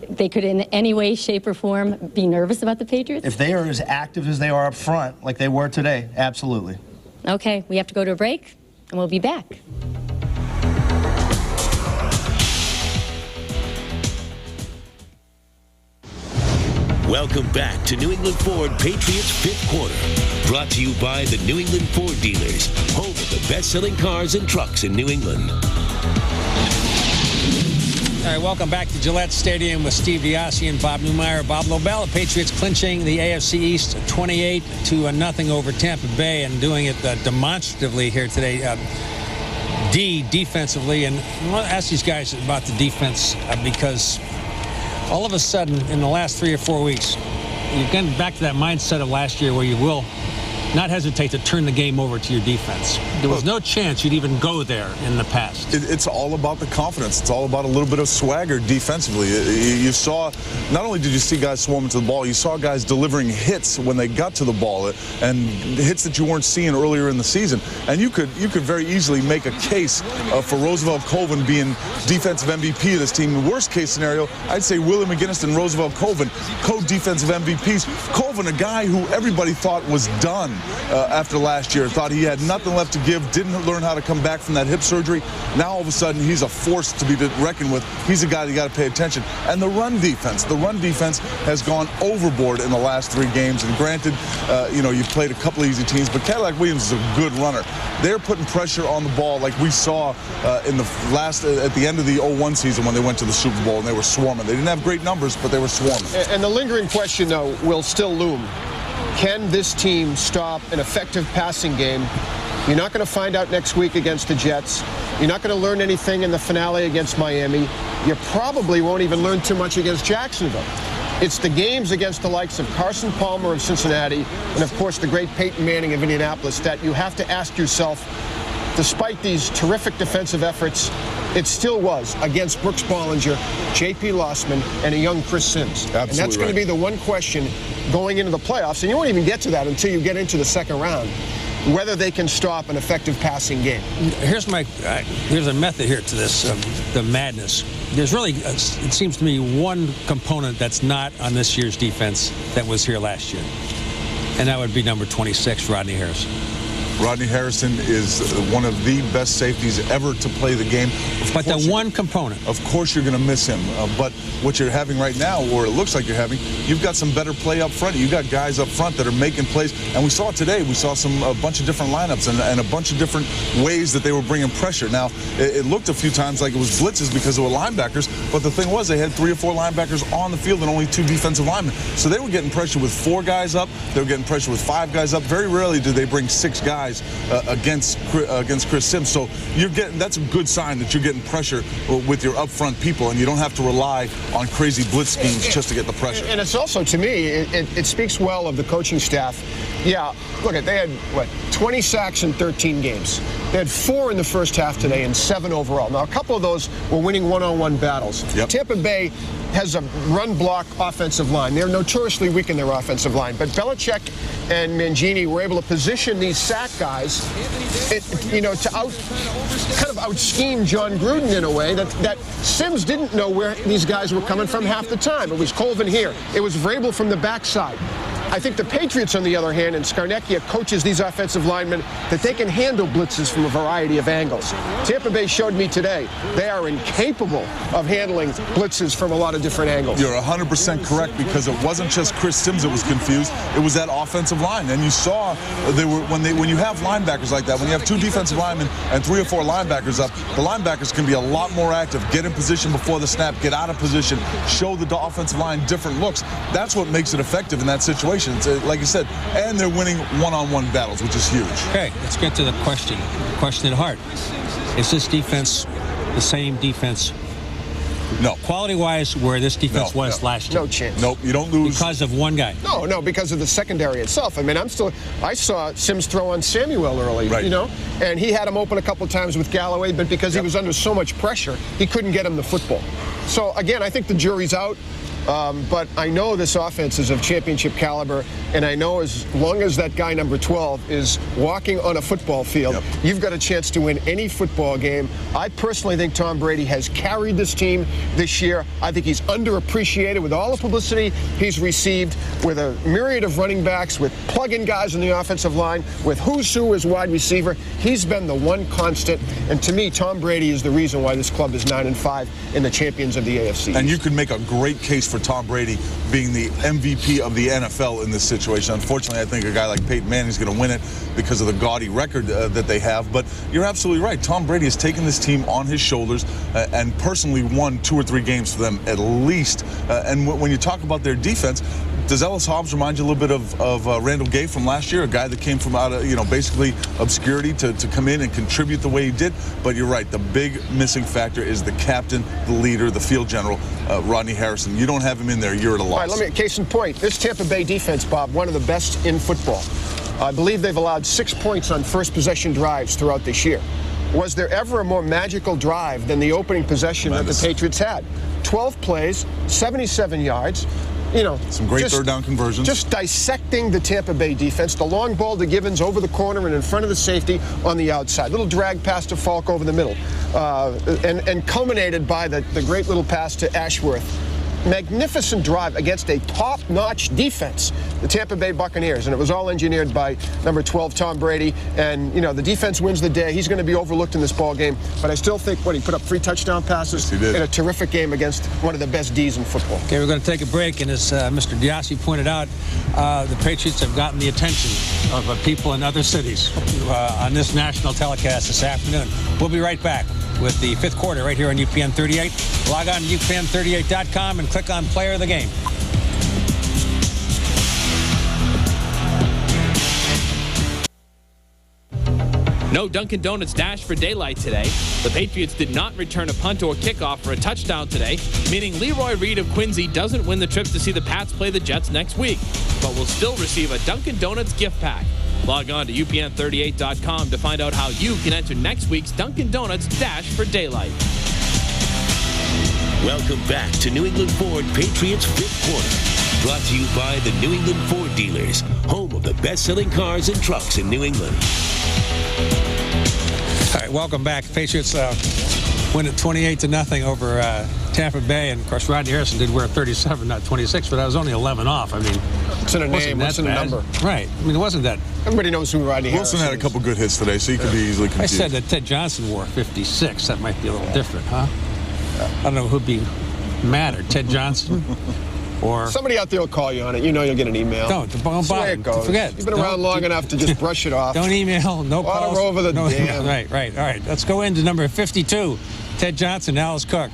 they could in any way, shape, or form be nervous about the Patriots? If they are as active as they are up front, like they were today, absolutely. Okay, we have to go to a break, and we'll be back. Welcome back to New England Ford Patriots 5th Quarter. Brought to you by the New England Ford dealers, home of the best-selling cars and trucks in New England. All right, welcome back to Gillette Stadium with Steve Diassi and Bob Newmeyer. Bob Lobel, the Patriots clinching the AFC East 28-0 over Tampa Bay, and doing it demonstratively here today. Defensively, and I want to ask these guys about the defense because all of a sudden, in the last 3 or 4 weeks, you're getting back to that mindset of last year where you will not hesitate to turn the game over to your defense. There was no chance you'd even go there in the past. It's all about the confidence. It's all about a little bit of swagger defensively. You saw, not only did you see guys swarming to the ball, you saw guys delivering hits when they got to the ball, and hits that you weren't seeing earlier in the season. And you could very easily make a case for Roosevelt Colvin being defensive MVP of this team. The worst case scenario, I'd say Willie McGinnis and Roosevelt Colvin, co-defensive MVPs. Colvin, a guy who everybody thought was done after last year, thought he had nothing left to give, didn't learn how to come back from that hip surgery. Now all of a sudden he's a force to be reckoned with. He's a guy that you got to pay attention. And the run defense has gone overboard in the last 3 games. And granted, you've played a couple of easy teams, but Cadillac Williams is a good runner. They're putting pressure on the ball like we saw at the end of the 01 season when they went to the Super Bowl and they were swarming. They didn't have great numbers, but they were swarming. And the lingering question, though, will still loom. Can this team stop an effective passing game? You're not going to find out next week against the Jets. You're not going to learn anything in the finale against Miami. You probably won't even learn too much against Jacksonville. It's the games against the likes of Carson Palmer of Cincinnati and, of course, the great Peyton Manning of Indianapolis that you have to ask yourself, despite these terrific defensive efforts, it still was against Brooks Bollinger, J.P. Lossman, and a young Chris Sims. Absolutely. And that's going to be the one question going into the playoffs, and you won't even get to that until you get into the 2nd round, whether they can stop an effective passing game. Here's a method here to this, the madness. There's really, it seems to me, one component that's not on this year's defense that was here last year, and that would be number 26, Rodney Harrison. Rodney Harrison is one of the best safeties ever to play the game. But the one component. Of course you're going to miss him. But what you're having right now, or it looks like you're having, you've got some better play up front. You've got guys up front that are making plays. And we saw today, we saw a bunch of different lineups and a bunch of different ways that they were bringing pressure. Now, it looked a few times like it was blitzes because there were linebackers. But the thing was, they had 3 or 4 linebackers on the field and only 2 defensive linemen. So they were getting pressure with 4 guys up. They were getting pressure with 5 guys up. Very rarely did they bring 6 guys against Chris Sims. So that's a good sign that you're getting pressure with your up front people, and you don't have to rely on crazy blitz schemes just to get the pressure. And it's also, to me, it speaks well of the coaching staff. Yeah, look, they had, 20 sacks in 13 games. They had 4 in the first half today and 7 overall. Now, a couple of those were winning one-on-one battles. Yep. Tampa Bay has a run-block offensive line. They're notoriously weak in their offensive line. But Belichick and Mangini were able to position these sack guys, to out-scheme John Gruden in a way that Sims didn't know where these guys were coming from half the time. It was Colvin here. It was Vrabel from the backside. I think the Patriots, on the other hand, and Scarnecchia coaches these offensive linemen, that they can handle blitzes from a variety of angles. Tampa Bay showed me today they are incapable of handling blitzes from a lot of different angles. You're 100% correct, because it wasn't just Chris Sims that was confused. It was that offensive line. And you saw when you have linebackers like that, when you have 2 defensive linemen and 3 or 4 linebackers up, the linebackers can be a lot more active, get in position before the snap, get out of position, show the offensive line different looks. That's what makes it effective in that situation. It's, like you said, and they're winning one-on-one battles, which is huge. Okay, let's get to the question at heart. Is this defense the same defense? No. Quality-wise, where this defense was last year? No chance. Nope, you don't lose. Because of one guy? No, because of the secondary itself. I mean, I saw Sims throw on Samuel early, right. You know, and he had him open a couple times with Galloway, but because he was under so much pressure, he couldn't get him the football. So, again, I think the jury's out. But I know this offense is of championship caliber, and I know as long as that guy number 12 is walking on a football field, you've got a chance to win any football game. I personally think Tom Brady has carried this team this year. I think he's underappreciated with all the publicity he's received, with a myriad of running backs, with plug-in guys in the offensive line, with who's who as wide receiver. He's been the one constant, and to me, Tom Brady is the reason why this club is 9-5 and the champions of the AFC. And you can make a great case for Tom Brady being the MVP of the NFL in this situation. Unfortunately, I think a guy like Peyton Manning is going to win it because of the gaudy record that they have. But you're absolutely right. Tom Brady has taken this team on his shoulders and personally won 2 or 3 games for them at least. And when you talk about their defense, does Ellis Hobbs remind you a little bit of Randall Gay from last year, a guy that came from out of, basically obscurity to come in and contribute the way he did? But you're right, the big missing factor is the captain, the leader, the field general, Rodney Harrison. You don't have him in there, you're at a loss. All right, case in point, this Tampa Bay defense, Bob, one of the best in football. I believe they've allowed 6 points on first possession drives throughout this year. Was there ever a more magical drive than the opening possession that the Patriots had? 12 plays, 77 yards. Some great third down conversions. Just dissecting the Tampa Bay defense. The long ball to Givens over the corner and in front of the safety on the outside. Little drag pass to Falk over the middle. And culminated by the great little pass to Ashworth. Magnificent drive against a top-notch defense, the Tampa Bay Buccaneers, and it was all engineered by number 12, Tom Brady. And, the defense wins the day. He's going to be overlooked in this ball game, but I still think, he put up 3 touchdown passes in a terrific game against one of the best Ds in football. Okay, we're going to take a break, and as Mr. Diassi pointed out, the Patriots have gotten the attention of people in other cities on this national telecast this afternoon. We'll be right back with the 5th quarter right here on UPN 38. Log on to UPN38.com and click on Player of the Game. No Dunkin' Donuts Dash for Daylight today. The Patriots did not return a punt or kickoff for a touchdown today, meaning Leroy Reed of Quincy doesn't win the trip to see the Pats play the Jets next week, but will still receive a Dunkin' Donuts gift pack. Log on to UPN38.com to find out how you can enter next week's Dunkin' Donuts Dash for Daylight. Welcome back to New England Ford Patriots 5th quarter. Brought to you by the New England Ford dealers, home of the best-selling cars and trucks in New England. All right, welcome back. Patriots win it 28-0 over Tampa Bay, and of course Rodney Harrison did wear 37, not 26, but that was only 11 off. I mean, it's in a name, it's in a number. Right. I mean, it wasn't that. Everybody knows who Rodney Harrison Wilson had a couple good hits today, so he could be easily confused. I said that Ted Johnson wore 56. That might be a little different, huh? I don't know who'd be madder, Ted Johnson or... Somebody out there will call you on it. You'll get an email. Don't bother. It goes. Forget. You've been around long enough to just brush it off. Don't email, no calls. Water over the dam. Right. All right, let's go into number 52, Ted Johnson, Alice Cook.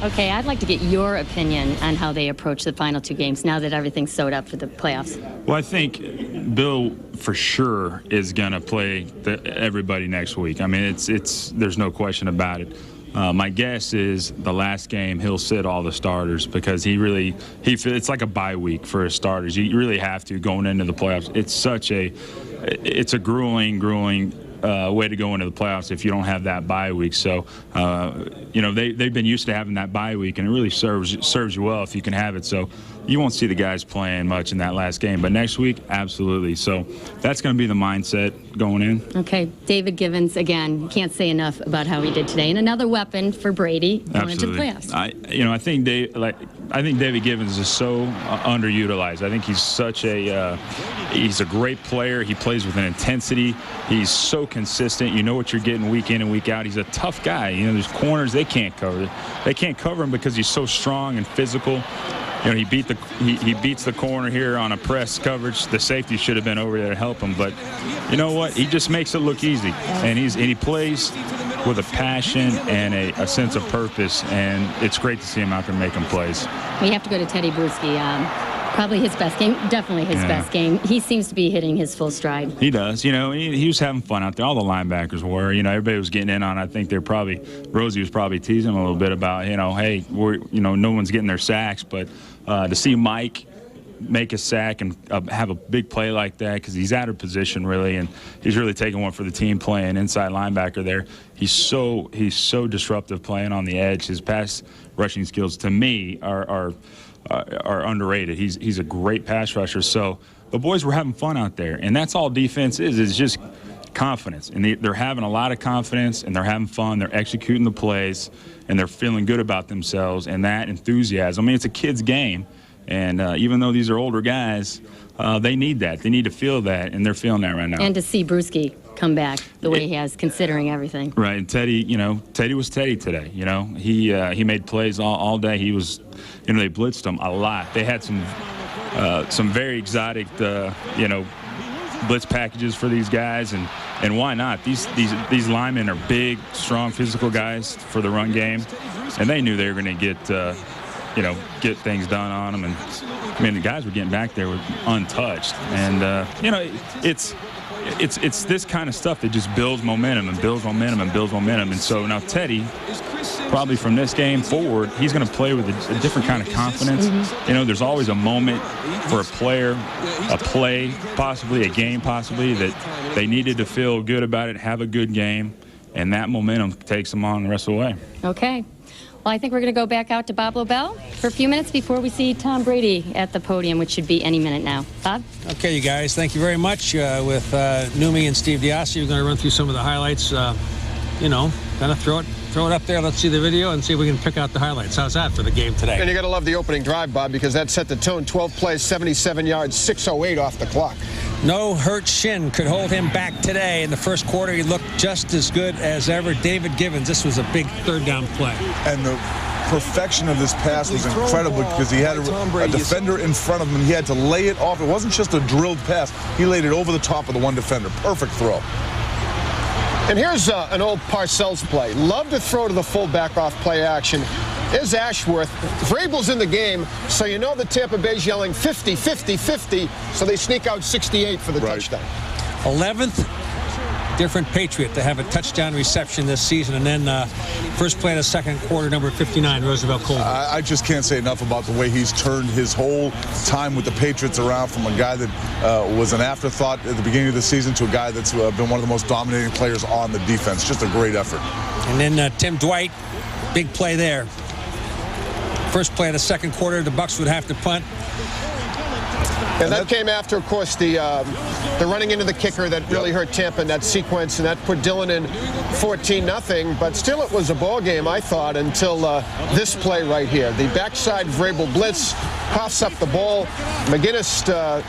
Okay, I'd like to get your opinion on how they approach the final 2 games now that everything's sewed up for the playoffs. Well, I think Bill for sure is going to play everybody next week. I mean, there's no question about it. My guess is the last game he'll sit all the starters because it's like a bye week for his starters. You really have to going into the playoffs. It's a grueling way to go into the playoffs if you don't have that bye week. So they've been used to having that bye week, and it really serves you well if you can have it. So you won't see the guys playing much in that last game. But next week, absolutely. So that's going to be the mindset going in. Okay, David Givens, again, can't say enough about how he did today. And another weapon for Brady going into the playoffs. I think David Givens is so underutilized. I think he's such he's a great player. He plays with an intensity. He's so consistent. You know what you're getting week in and week out. He's a tough guy. You know, there's corners they can't cover. They can't cover him because he's so strong and physical. You know, he beats the corner here on a press coverage. The safety should have been over there to help him, but you know what? He just makes it look easy, and he plays with a passion and a sense of purpose, and it's great to see him out there making plays. We have to go to Teddy Bruschi. Probably his best game, definitely his best game. He seems to be hitting his full stride. He does. You know, he was having fun out there. All the linebackers were. You know, everybody was getting in on it. I think Rosie was probably teasing him a little bit about, you know, hey, no one's getting their sacks, but to see Mike make a sack and have a big play like that, because he's out of position really, and he's really taking one for the team playing inside linebacker there. He's so disruptive playing on the edge. His pass rushing skills, to me, are underrated. He's a great pass rusher. So the boys were having fun out there, and that's all defense is just confidence. And they're having a lot of confidence, and they're having fun. They're executing the plays, and they're feeling good about themselves, and that enthusiasm. I mean, it's a kid's game, and even though these are older guys, they need that. They need to feel that, and they're feeling that right now. And to see Bruschi come back the way he has, considering everything. Right, and Teddy was Teddy today. You know, he made plays all day. He was, you know, they blitzed him a lot. They had some very exotic, blitz packages for these guys, and why not? These linemen are big, strong, physical guys for the run game, and they knew they were going to get things done on them. And I mean, the guys were getting back there untouched, and it's this kind of stuff that just builds momentum and builds momentum and builds momentum. And so now Teddy, probably from this game forward, he's going to play with a different kind of confidence. You know, there's always a moment for a player, a play, possibly a game, possibly that they needed to feel good about it, have a good game, and that momentum takes them on the rest of the way. Okay. Well, I think we're going to go back out to Bob Lobel for a few minutes before we see Tom Brady at the podium, which should be any minute now. Bob? Okay, you guys, thank you very much. With Numi and Steve Diassi, we're going to run through some of the highlights. Kind of throw it up there. Let's see the video and see if we can pick out the highlights. How's that for the game today? And you got to love the opening drive, Bob, because that set the tone. 12 plays, 77 yards, 6:08 off the clock. No hurt shin could hold him back today. In the first quarter, he looked just as good as ever. David Givens, this was a big third down play. And the perfection of this pass was incredible because he had a defender in front of him, and he had to lay it off. It wasn't just a drilled pass. He laid it over the top of the one defender. Perfect throw. And here's an old Parcells play. Love to throw to the fullback off play action. Is Ashworth. Vrabel's in the game, so you know the Tampa Bay's yelling 50, 50, 50, so they sneak out 68 for the touchdown. 11th different Patriot to have a touchdown reception this season, and then first play of the second quarter, number 59, Roosevelt Colby. I just can't say enough about the way he's turned his whole time with the Patriots around, from a guy that was an afterthought at the beginning of the season to a guy that's been one of the most dominating players on the defense. Just a great effort. And then Tim Dwight, big play there. First play of the second quarter, the Bucs would have to punt. And that came after, of course, the running into the kicker that really hurt Tampa in that sequence, and that put Dillon in 14-0. But still, it was a ball game, I thought, until this play right here. The backside Vrabel blitz coughs up the ball. McGinnis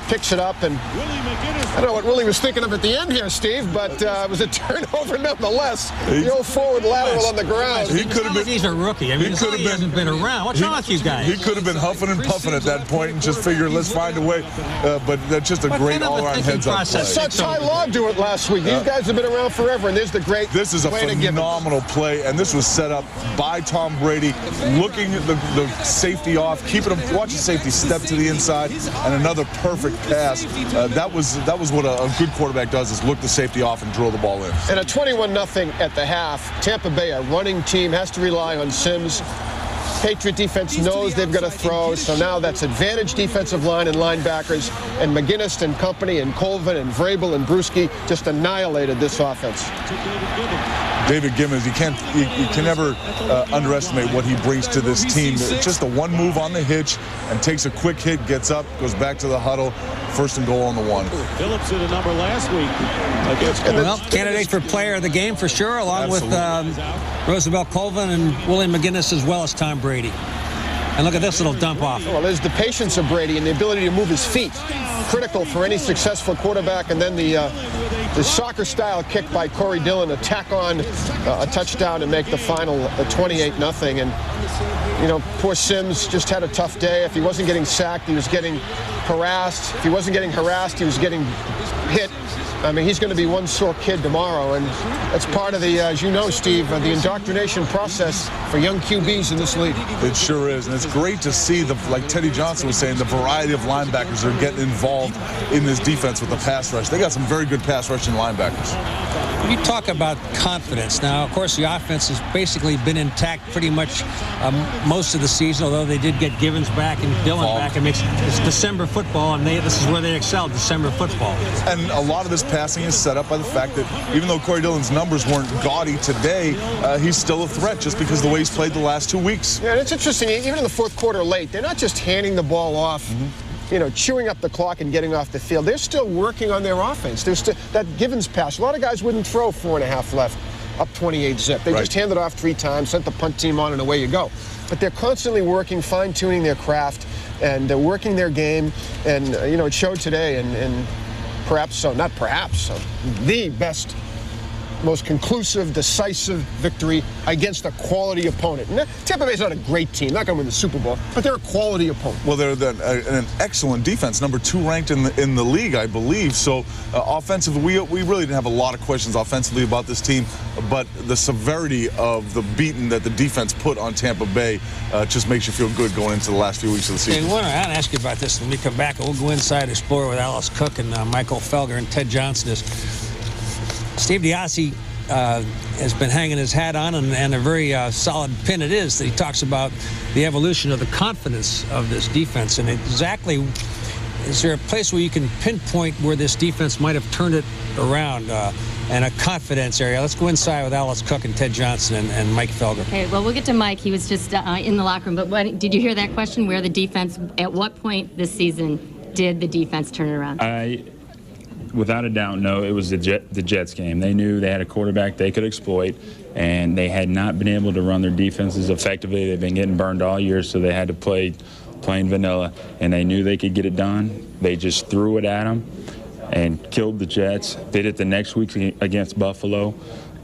picks it up, and I don't know what Willie was thinking of at the end here, Steve, but it was a turnover nonetheless. The old forward lateral on the ground. He could have been. He's a rookie. I mean, he hasn't been around. What's wrong with you guys? He could have been huffing and puffing at that point and just figured, let's find a way. But that's just a great all-around heads-up play. Saw Ty Law do it last week. These guys have been around forever, and there's the great This is a phenomenal play, and this was set up by Tom Brady, looking at the safety off, keeping him, watch the safety step to the inside, and another perfect pass. That was what a good quarterback does, is look the safety off and drill the ball in. And a 21-0 at the half. Tampa Bay, a running team, has to rely on Sims. Patriot defense knows they've got to throw, so now that's advantage defensive line and linebackers, and McGinnis and company and Colvin and Vrabel and Bruschi just annihilated this offense. David Gibbons, you can never underestimate what he brings to this team. Just a one move on the hitch and takes a quick hit, gets up, goes back to the huddle, first and goal on the 1. Phillips hit a number last week against. Well, candidate for player of the game for sure, along with Roosevelt Colvin and William McGinnis, as well as Tom Brady. And look at this little dump off. Well, there's the patience of Brady and the ability to move his feet. Critical for any successful quarterback. And then the soccer-style kick by Corey Dillon to tack on a touchdown and make the final 28-0. And, you know, poor Sims just had a tough day. If he wasn't getting sacked, he was getting harassed. If he wasn't getting harassed, he was getting hit. I mean, he's going to be one sore kid tomorrow, and that's part of the, as you know, Steve, the indoctrination process for young QBs in this league. It sure is, and it's great to see, like Teddy Johnson was saying, the variety of linebackers that are getting involved in this defense with the pass rush. They got some very good pass rushing linebackers. You talk about confidence. Now, of course, the offense has basically been intact pretty much most of the season, although they did get Givens back and Dillon back. It's December football, and this is where they excel, December football. And a lot of this passing is set up by the fact that even though Corey Dillon's numbers weren't gaudy today, he's still a threat just because of the way he's played the last 2 weeks. Yeah, and it's interesting, even in the fourth quarter late, they're not just handing the ball off, you know, chewing up the clock and getting off the field. They're still working on their offense. There's that Givens pass. A lot of guys wouldn't throw 4.5 left, up 28 zip. They just handed off 3 times, sent the punt team on, and away you go. But they're constantly working, fine-tuning their craft, and working their game. And, you know, it showed today, and perhaps, the best, most conclusive, decisive victory against a quality opponent. And Tampa Bay's not a great team, not going to win the Super Bowl, but they're a quality opponent. Well, they're an excellent defense, number 2 ranked in the league, I believe. So offensively, we really didn't have a lot of questions offensively about this team, but the severity of the beating that the defense put on Tampa Bay just makes you feel good going into the last few weeks of the season. Hey, I want to ask you about this when we come back, and we'll go inside and explore with Alice Cook and Michael Felger and Ted Johnson. Steve DiBiase has been hanging his hat on, and a very solid pin it is, that he talks about the evolution of the confidence of this defense. And exactly, is there a place where you can pinpoint where this defense might have turned it around and a confidence area? Let's go inside with Alice Cook and Ted Johnson and Mike Felger. Okay, well, we'll get to Mike. He was just in the locker room. But did you hear that question, where the defense, at what point this season did the defense turn it around? Without a doubt, no. It was the Jets game. They knew they had a quarterback they could exploit, and they had not been able to run their defenses effectively. They've been getting burned all year, so they had to play plain vanilla, and they knew they could get it done. They just threw it at them and killed the Jets. Did it the next week against Buffalo,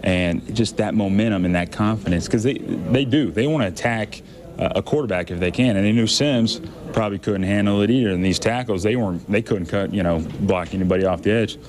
and just that momentum and that confidence, because they want to attack a quarterback if they can, and they knew Sims probably couldn't handle it either. And these tackles, they couldn't block anybody off the edge.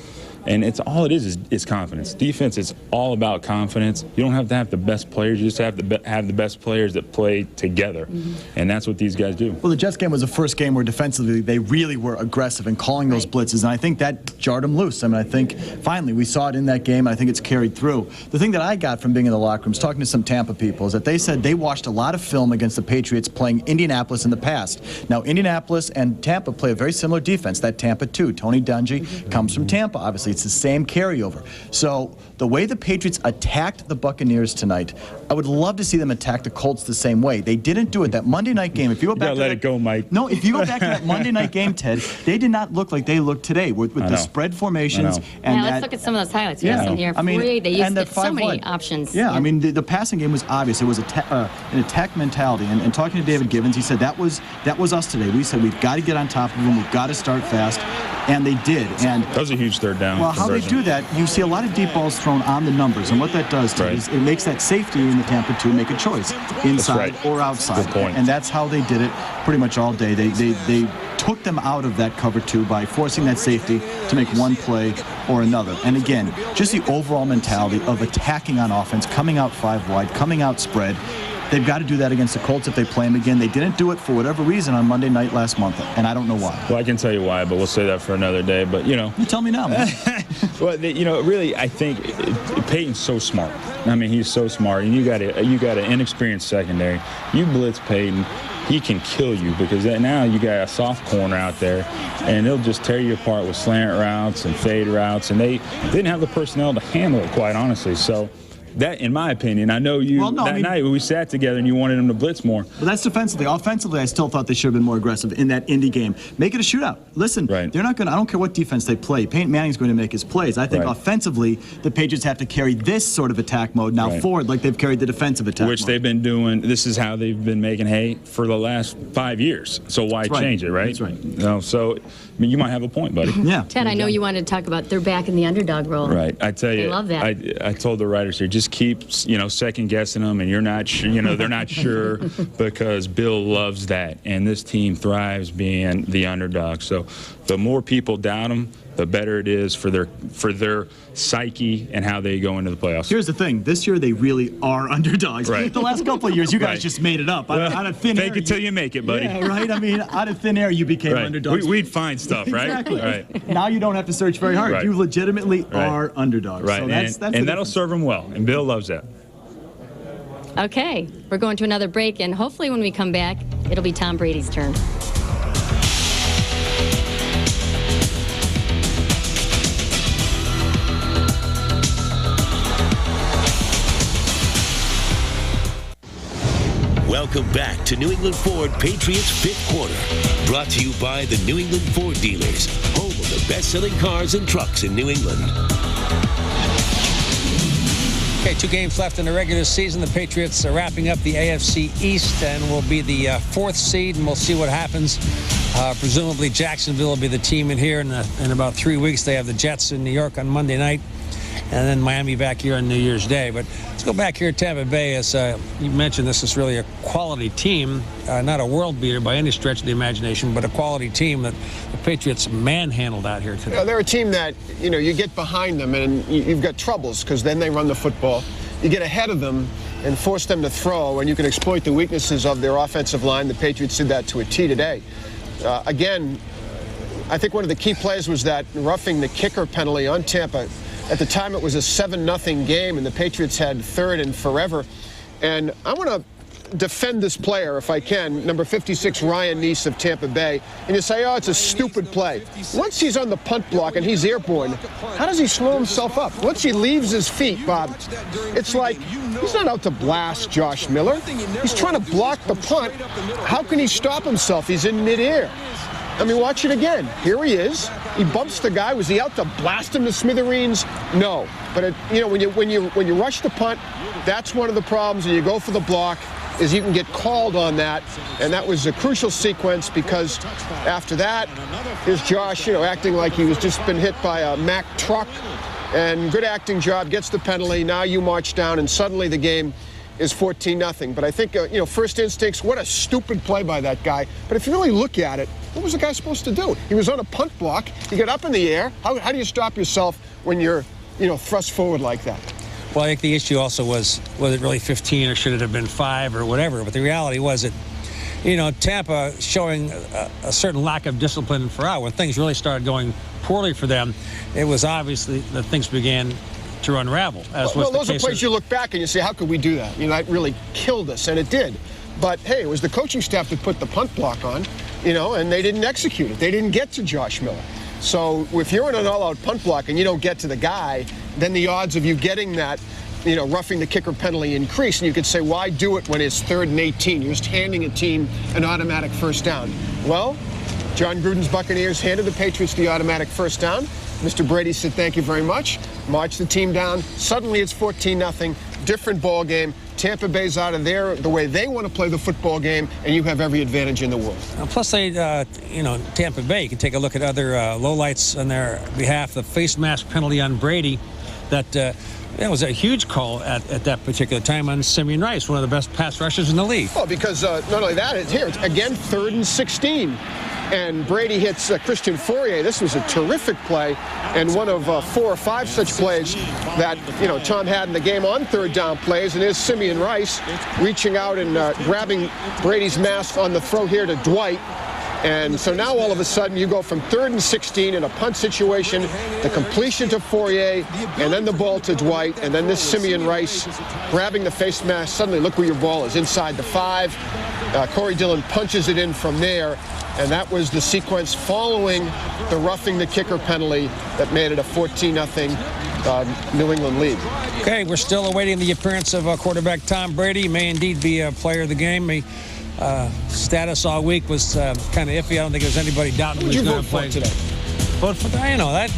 And it's all it is confidence. Defense is all about confidence. You don't have to have the best players. You just have to have the best players that play together. And that's what these guys do. Well, the Jets game was the first game where defensively they really were aggressive in calling those blitzes, and I think that jarred them loose. I mean, I think finally we saw it in that game, and I think it's carried through. The thing that I got from being in the locker rooms, talking to some Tampa people, is that they said they watched a lot of film against the Patriots playing Indianapolis in the past. Now, Indianapolis and Tampa play a very similar defense. That Tampa, too. Tony Dungy comes from Tampa, obviously. It's the same carryover. So the way the Patriots attacked the Buccaneers tonight, I would love to see them attack the Colts the same way. They didn't do it. That Monday night game, if you go back to let it go, Mike. No, if you go back to that Monday night game, Ted, they did not look like they look today with the spread formations. And let's look at some of those highlights. Yeah, Here, I mean, they used so many wide options. Yeah, I mean, the passing game was obvious. It was an attack mentality. And talking to David Gibbons, he said that was us today. We said we've got to get on top of them. We've got to start fast. And they did. And that was a huge third down. Well, how they do that, you see a lot of deep balls thrown on the numbers. And what that does to is it makes that safety in the Tampa 2 make a choice, inside or outside. Good point. And that's how they did it pretty much all day. They took them out of that cover 2 by forcing that safety to make one play or another. And again, just the overall mentality of attacking on offense, coming out 5 wide, coming out spread. They've got to do that against the Colts if they play them again. They didn't do it for whatever reason on Monday night last month, and I don't know why. Well, I can tell you why, but we'll say that for another day. But, you tell me now, man. Well, really, I think Peyton's so smart. I mean, he's so smart, and you got an inexperienced secondary. You blitz Peyton, he can kill you because now you got a soft corner out there, and they'll just tear you apart with slant routes and fade routes, and they didn't have the personnel to handle it, quite honestly. So that, in my opinion, I know you night when we sat together and you wanted him to blitz more. But that's defensively. Offensively, I still thought they should have been more aggressive in that Indy game. Make it a shootout. Listen, they're not going to, I don't care what defense they play. Peyton Manning's going to make his plays. I think offensively, the Patriots have to carry this sort of attack mode now forward like they've carried the defensive attack Which mode. They've been doing. This is how they've been making hay for the last 5 years. So why change it, right? That's right. So, I mean, you might have a point, buddy. Yeah. Ted, I know you wanted to talk about they're back in the underdog role. Right. I tell you, I love that. I told the writers here, just keep, second guessing them, and you're not sure, they're not sure because Bill loves that, and this team thrives being the underdog. So the more people doubt them, the better it is for their psyche and how they go into the playoffs. Here's the thing. This year, they really are underdogs. Right. The last couple of years, you guys just made it up. Out of thin air. Fake it till you make it, buddy. Yeah, right? I mean, out of thin air, you became underdogs. We'd find stuff, right? Exactly. Right. Now you don't have to search very hard. Right. You legitimately are underdogs. Right. So that's and that'll serve them well, and Bill loves that. Okay, we're going to another break, and hopefully when we come back, it'll be Tom Brady's turn. Welcome back to New England Ford Patriots Fifth Quarter. Brought to you by the New England Ford dealers, home of the best-selling cars and trucks in New England. Okay, 2 games left in the regular season. The Patriots are wrapping up the AFC East and will be the 4th seed, and we'll see what happens. Presumably Jacksonville will be the team in here in about 3 weeks. They have the Jets in New York on Monday night, and then Miami back here on New Year's Day. But let's go back here at Tampa Bay. As you mentioned, this is really a quality team, not a world beater by any stretch of the imagination, but a quality team that the Patriots manhandled out here today. They're a team that, you get behind them and you've got troubles because then they run the football. You get ahead of them and force them to throw, and you can exploit the weaknesses of their offensive line. The Patriots did that to a T today. Again, I think one of the key plays was that roughing the kicker penalty on Tampa. At the time, it was a 7-0 game, and the Patriots had 3rd and forever. And I want to defend this player, if I can, number 56, Ryan Neese of Tampa Bay. And you say, oh, it's a stupid play. Once he's on the punt block and he's airborne, how does he slow himself up? Once he leaves his feet, Bob, it's like he's not out to blast Josh Miller. He's trying to block the punt. How can he stop himself? He's in midair. I mean, watch it again. Here he is. He bumps the guy. Was he out to blast him to smithereens? No. But when you rush the punt, that's one of the problems. And you go for the block, is you can get called on that. And that was a crucial sequence because after that, is Josh, acting like he was just been hit by a Mack truck. And good acting job, gets the penalty. Now you march down, and suddenly the game is 14-0. But I think, first instincts, what a stupid play by that guy. But if you really look at it, what was the guy supposed to do? He was on a punt block. He got up in the air. How do you stop yourself when you're, thrust forward like that? Well, I think the issue also was it really 15 or should it have been 5 or whatever? But the reality was that, Tampa showing a certain lack of discipline throughout. When things really started going poorly for them, it was obviously that things began to unravel. Those are plays you look back and you say, how could we do that? That really killed us, and it did. But, hey, it was the coaching staff that put the punt block on, and they didn't execute it. They didn't get to Josh Miller. So if you're in an all-out punt block and you don't get to the guy, then the odds of you getting that, roughing the kicker penalty increase. And you could say, why do it when it's 3rd and 18? You're just handing a team an automatic first down. Well, John Gruden's Buccaneers handed the Patriots the automatic first down. Mr. Brady said, thank you very much. Marched the team down. Suddenly it's 14-0. Different ball game. Tampa Bay's out of there the way they want to play the football game, and you have every advantage in the world. Plus, Tampa Bay, you can take a look at other lowlights on their behalf. The face mask penalty on Brady that it was a huge call at that particular time on Simeon Rice, one of the best pass rushers in the league. Well, because not only that, it's again 3rd and 16. And Brady hits Christian Fourier. This was a terrific play, and one of 4 or 5 such plays that, Tom had in the game on 3rd down plays. And there's Simeon Rice reaching out and grabbing Brady's mask on the throw here to Dwight. And so now all of a sudden you go from 3rd and 16 in a punt situation, the completion to Fourier, and then the ball to Dwight, and then this Simeon Rice grabbing the face mask. Suddenly look where your ball is, inside the 5. Corey Dillon punches it in from there, and that was the sequence following the roughing the kicker penalty that made it a 14-0 New England lead. Okay, we're still awaiting the appearance of quarterback Tom Brady. He may indeed be a player of the game. Status all week was kind of iffy. I don't think there's anybody doubting Who he did was you going vote to for play today? Vote for that.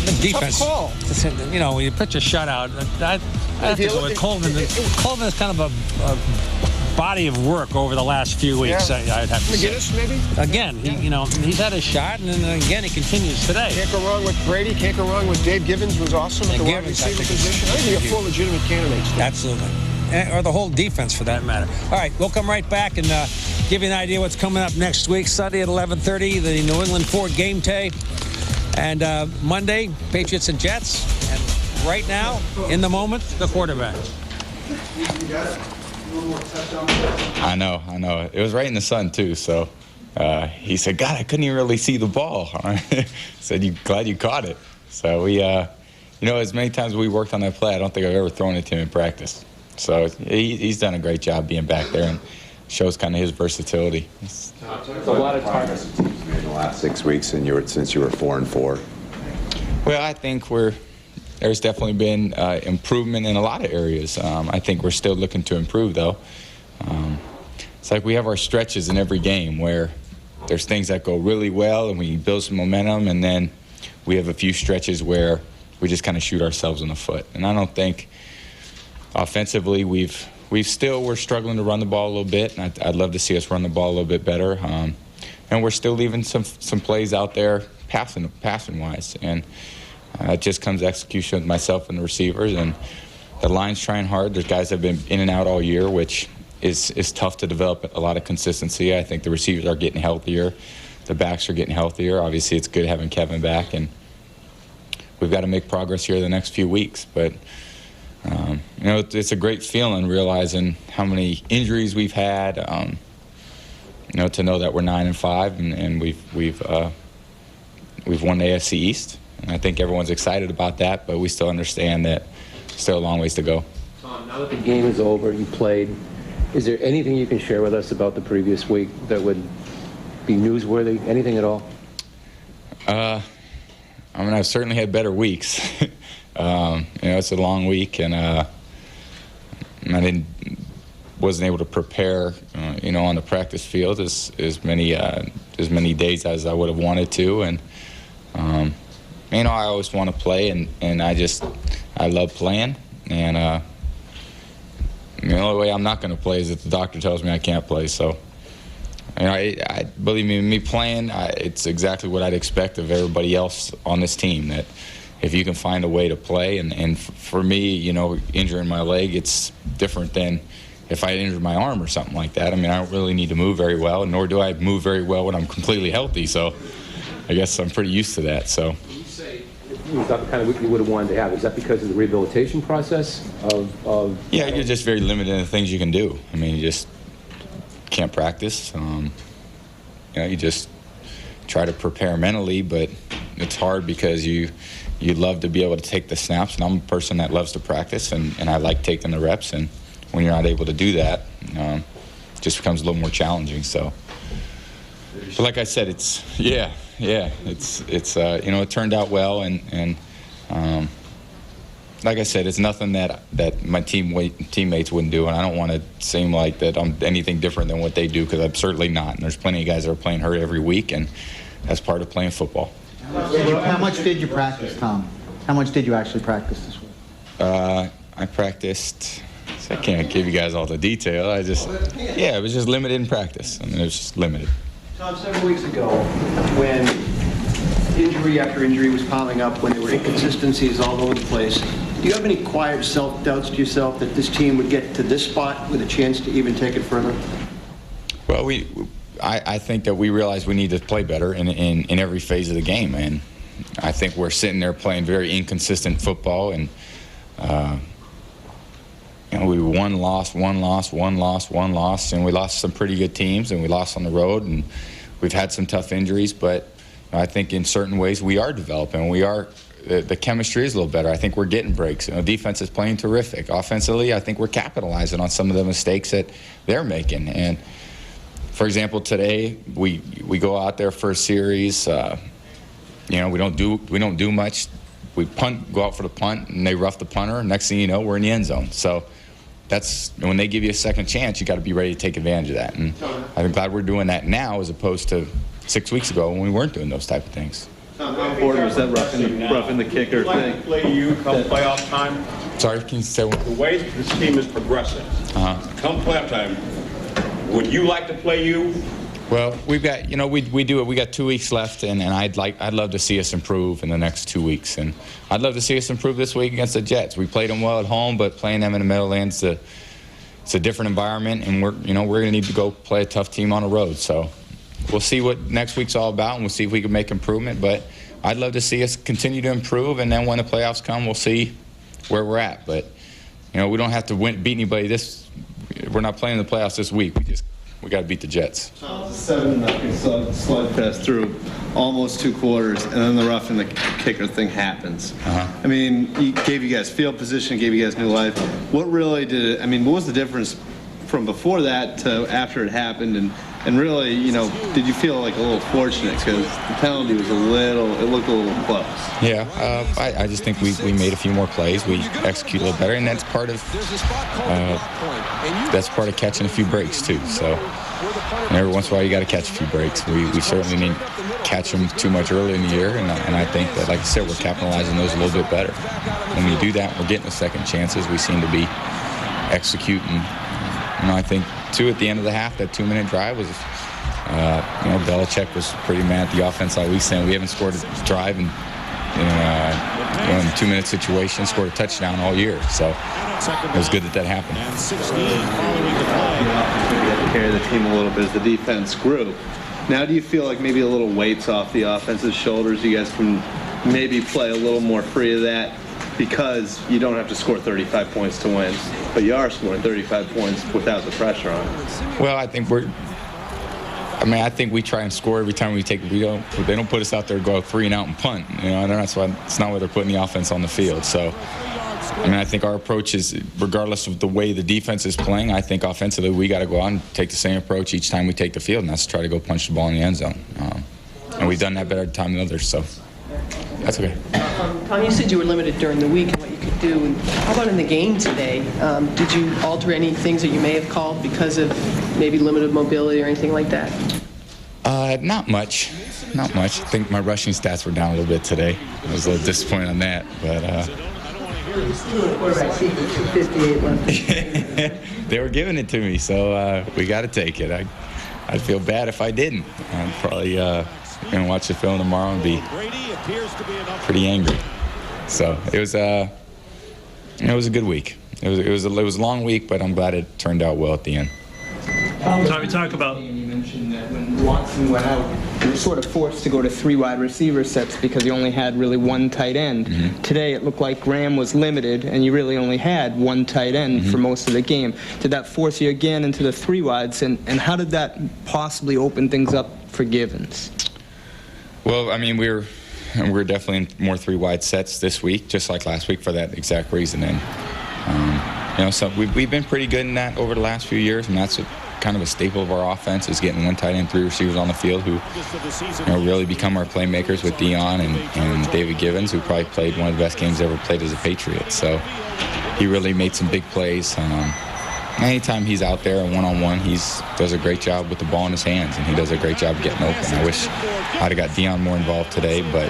The defense. Tough call. When you pitch a shutout, I have to go with Coleman. Coleman is kind of a body of work over the last few weeks. Yeah. I'd have to McGinnis, say. maybe? Again, he's had a shot, and then again he continues today. Can't go wrong with Brady. Can't go wrong with Dave Givens, was awesome at the wide receiver position. I think we have 4 legitimate candidates. Absolutely. Or the whole defense, for that matter. All right, we'll come right back and give you an idea what's coming up next week. Sunday at 11:30, the New England Ford game day. And Monday, Patriots and Jets. And right now, in the moment, the quarterback. I know. It was right in the sun, too, so he said, God, I couldn't even really see the ball. I said, glad you caught it. So we, as many times we worked on that play, I don't think I've ever thrown it to him in practice. So he's done a great job being back there and shows kind of his versatility. It's a lot of targets the team's made in the last 6 weeks since you were 4-4. Well, I think there's definitely been improvement in a lot of areas. I think we're still looking to improve, though. It's like we have our stretches in every game where there's things that go really well and we build some momentum, and then we have a few stretches where we just kind of shoot ourselves in the foot. And I don't think offensively we're struggling to run the ball a little bit, and I'd love to see us run the ball a little bit better. And we're still leaving some plays out there passing-wise. And it just comes to execution with myself and the receivers. And the line's trying hard. There's guys that have been in and out all year, which is tough to develop a lot of consistency. I think the receivers are getting healthier. The backs are getting healthier. Obviously, it's good having Kevin back. And we've got to make progress here the next few weeks. But it's a great feeling realizing how many injuries we've had. To know that we're 9-5 and we've won the AFC East, and I think everyone's excited about that. But we still understand that still a long ways to go. Tom, now that the game is over, you played. Is there anything you can share with us about the previous week that would be newsworthy? Anything at all? I've certainly had better weeks. It's a long week, and I wasn't able to prepare, on the practice field as many days as I would have wanted to, and I always want to play, and I love playing, and the only way I'm not going to play is if the doctor tells me I can't play. So, I believe me playing, it's exactly what I'd expect of everybody else on this team. That if you can find a way to play, and for me, injuring my leg, it's different than if I injured my arm or something like that. I don't really need to move very well, nor do I move very well when I'm completely healthy. So I guess I'm pretty used to that. So. You say you thought the kind of week you would have wanted to have. Is that because of the rehabilitation process of Yeah, you're just very limited in the things you can do. You just can't practice. You just try to prepare mentally, but it's hard because you'd love to be able to take the snaps, and I'm a person that loves to practice, and I like taking the reps, and when you're not able to do that, it just becomes a little more challenging. So, but like I said, it turned out well, and like I said, it's nothing that my teammates wouldn't do, and I don't want to seem like that I'm anything different than what they do, because I'm certainly not. And there's plenty of guys that are playing hurt every week, and that's part of playing football. How much did you practice, Tom? How much did you actually practice this week? I practiced. I can't give you guys all the detail. It was just limited in practice. It was just limited. Tom, several weeks ago, when injury after injury was piling up, when there were inconsistencies all over the place, do you have any quiet self-doubts to yourself that this team would get to this spot with a chance to even take it further? Well, I think that we realize we need to play better in every phase of the game, and I think we're sitting there playing very inconsistent football, and we one loss, and we lost some pretty good teams, and we lost on the road, and we've had some tough injuries, but I think in certain ways we are developing. The chemistry is a little better. I think we're getting breaks. Defense is playing terrific. Offensively, I think we're capitalizing on some of the mistakes that they're making. And for example, today we go out there for a series. We don't do much. We go out for the punt, and they rough the punter. Next thing you know, we're in the end zone. So that's when they give you a second chance, you got to be ready to take advantage of that. And I'm glad we're doing that now, as opposed to 6 weeks ago when we weren't doing those type of things. How important was that roughing the kicker thing? Play you come playoff time? Sorry, can you say what? The way this team is progressing, come playoff time, would you like to play you? Well, we've got, we do it. We got 2 weeks left, and I'd love to see us improve in the next 2 weeks, and I'd love to see us improve this week against the Jets. We played them well at home, but playing them in the Meadowlands, it's a different environment, and we're going to need to go play a tough team on the road. So we'll see what next week's all about, and we'll see if we can make improvement. But I'd love to see us continue to improve, and then when the playoffs come, we'll see where we're at. But we don't have to beat anybody we're not playing the playoffs this week. We got to beat the Jets. 7-0 slugfest through almost 2 quarters, and then the roughing the kicker thing happens. I mean, he gave you guys field position, gave you guys new life. What really did it? I mean, what was the difference from before that to after it happened? And really, did you feel like a little fortunate because the penalty was it looked a little close? Yeah, I just think we made a few more plays. We executed a little better, and that's part of catching a few breaks too. So every once in a while you got to catch a few breaks. We certainly didn't catch them too much early in the year, and I think that, like I said, we're capitalizing those a little bit better. When we do that, we're getting the second chances. We seem to be executing. I think, too, at the end of the half, that 2-minute drive was, Belichick was pretty mad at the offense all week, saying we haven't scored a drive in a 2-minute situation, scored a touchdown all year. So it was good that happened. You had to carry the team a little bit as the defense grew. Now do you feel like maybe a little weight's off the offense's shoulders? You guys can maybe play a little more free of that, because you don't have to score 35 points to win, but you are scoring 35 points without the pressure on it. Well, I think I think we try and score every time they don't put us out there to go 3 and out and punt. And that's why it's not why they're putting the offense on the field. So, I think our approach is, regardless of the way the defense is playing, I think offensively we got to go out and take the same approach each time we take the field, and that's to try to go punch the ball in the end zone. And we've done that better time than others, so that's okay. Tom, you said you were limited during the week and what you could do. And how about in the game today? Did you alter any things that you may have called because of maybe limited mobility or anything like that? Not much. I think my rushing stats were down a little bit today. I was a little disappointed on that, but they were giving it to me, so we got to take it. I'd feel bad if I didn't. I'd probably going to watch the film tomorrow and be pretty angry. So it was a good week. It was a long week, but I'm glad it turned out well at the end. Tommy, talk about. You mentioned that when Watson went out, you were sort of forced to go to 3 wide receiver sets because you only had really 1 tight end. Mm-hmm. Today it looked like Graham was limited and you really only had 1 tight end for most of the game. Did that force you again into the 3 wides, and how did that possibly open things up for Givens? Well, we're definitely in more 3 wide sets this week, just like last week, for that exact reason. And so we've been pretty good in that over the last few years, and that's kind of a staple of our offense, is getting 1 tight end, 3 receivers on the field who really become our playmakers, with Dion and David Givens, who probably played one of the best games ever played as a Patriot. So he really made some big plays. Anytime he's out there one-on-one, he does a great job with the ball in his hands, and he does a great job getting open. I wish I'd have got Dion more involved today, but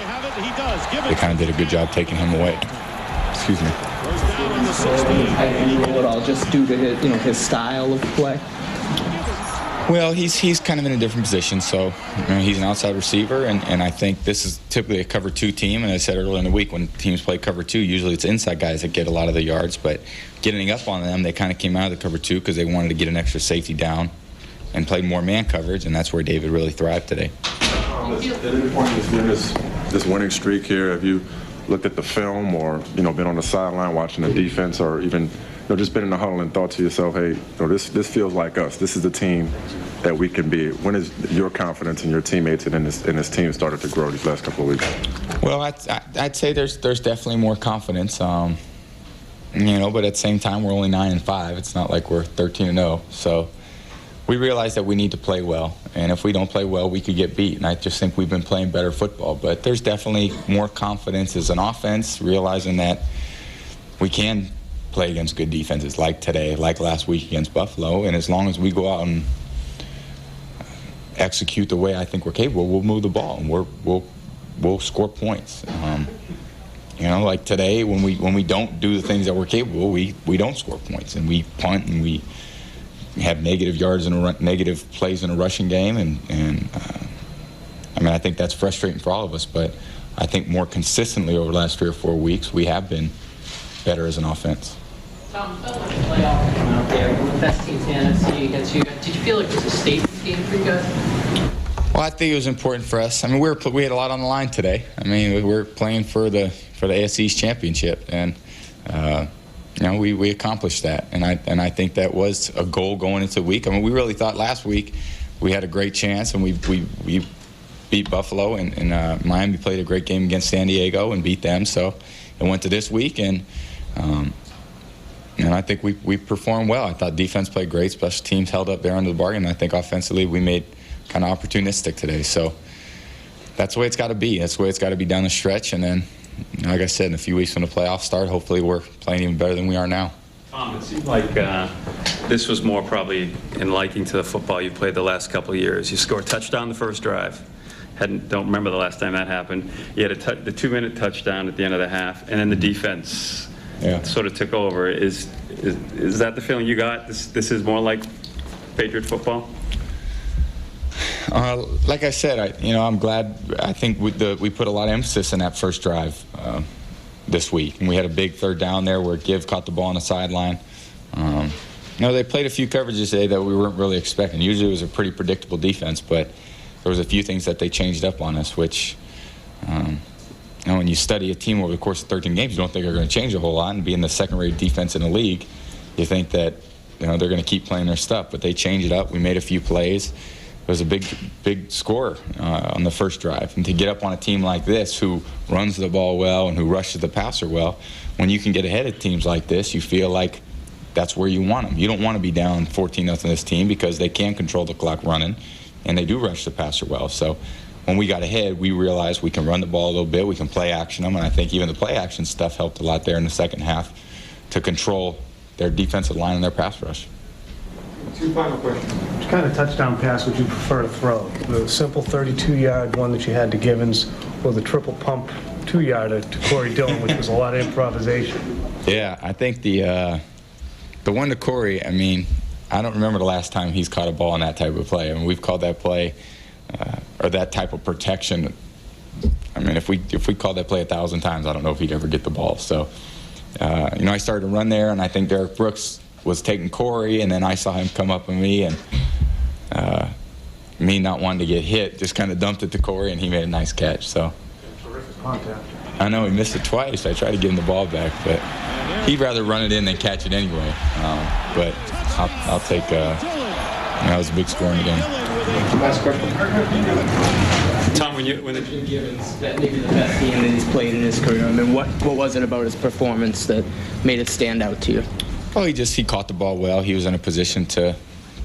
they kind of did a good job taking him away. Excuse me. At all, just due to his style of play? Well, he's kind of in a different position. So he's an outside receiver, and I think this is typically a cover 2 team. And I said earlier in the week, when teams play cover 2, usually it's inside guys that get a lot of the yards. But getting up on them, they kind of came out of the cover 2 because they wanted to get an extra safety down and played more man coverage, and that's where David really thrived today. At any point in this winning streak here, have you looked at the film or been on the sideline watching the defense, or even just been in the huddle and thought to yourself, hey, this feels like us. This is the team that we can be. When has your confidence in your teammates and in this team started to grow these last couple of weeks? Well, I'd say there's definitely more confidence. But at the same time, we're only 9-5. It's not like we're 13-0. So we realize that we need to play well, and if we don't play well, we could get beat. And I just think we've been playing better football. But there's definitely more confidence as an offense, realizing that we can play against good defenses like today, like last week against Buffalo. And as long as we go out and execute the way I think we're capable, we'll move the ball and we'll score points. Like today, when we don't do the things that we're capable, we don't score points, and we punt and we have negative yards and negative plays in a rushing game, and I think that's frustrating for all of us. But I think more consistently over the last 3 or 4 weeks, we have been better as an offense. Tom, felt like the playoff came out there, one of the best teams in the NFC against you guys. Did you feel like it was a statement game for you guys? Well, I think it was important for us. We had a lot on the line today. We were playing for the AFC East championship, and we accomplished that, and I think that was a goal going into the week. We really thought last week we had a great chance, and we beat Buffalo, and Miami played a great game against San Diego and beat them. So it went to this week, and I think we performed well. I thought defense played great, special teams held up there under the bargain, and I think offensively we made kind of opportunistic today. So that's the way it's got to be. That's the way it's got to be down the stretch, and then, like I said, in a few weeks when the playoffs start, hopefully we're playing even better than we are now. Tom, it seemed like this was more probably in liking to the football you've played the last couple of years. You scored a touchdown the first drive. Don't remember the last time that happened. You had the 2-minute touchdown at the end of the half, and then the defense sort of took over. Is that the feeling you got? This is more like Patriot football? Like I said, I'm glad. I think we put a lot of emphasis in that first drive this week, and we had a big third down there where Give caught the ball on the sideline. They played a few coverages today that we weren't really expecting. Usually it was a pretty predictable defense, but there was a few things that they changed up on us, which, when you study a team over the course of 13 games, you don't think they're going to change a whole lot. And being the second-rate defense in the league, you think that they're going to keep playing their stuff, but they changed it up. We made a few plays. It was a big score on the first drive. And to get up on a team like this who runs the ball well and who rushes the passer well, when you can get ahead of teams like this, you feel like that's where you want them. You don't want to be down 14-0 this team because they can control the clock running, and they do rush the passer well. So when we got ahead, we realized we can run the ball a little bit, we can play action them, and I think even the play action stuff helped a lot there in the second half to control their defensive line and their pass rush. 2 final questions. Which kind of touchdown pass would you prefer to throw? The simple 32-yard one that you had to Givens, or the triple pump 2-yarder to Corey Dillon, which was a lot of improvisation? Yeah, I think the one to Corey, I don't remember the last time he's caught a ball in that type of play. We've called that play or that type of protection. If we called that play 1,000 times, I don't know if he'd ever get the ball. So, I started to run there, and I think Derek Brooks was taking Corey, and then I saw him come up on me, and me not wanting to get hit, just kind of dumped it to Corey, and he made a nice catch. So terrific contact. I know he missed it twice. I tried to give him the ball back, but he'd rather run it in than catch it anyway. But I'll take. That was a big score in the game. Last question. Tom, when Givens, that maybe the best game that he's played in his career. What was it about his performance that made it stand out to you? Well, he caught the ball well. He was in a position to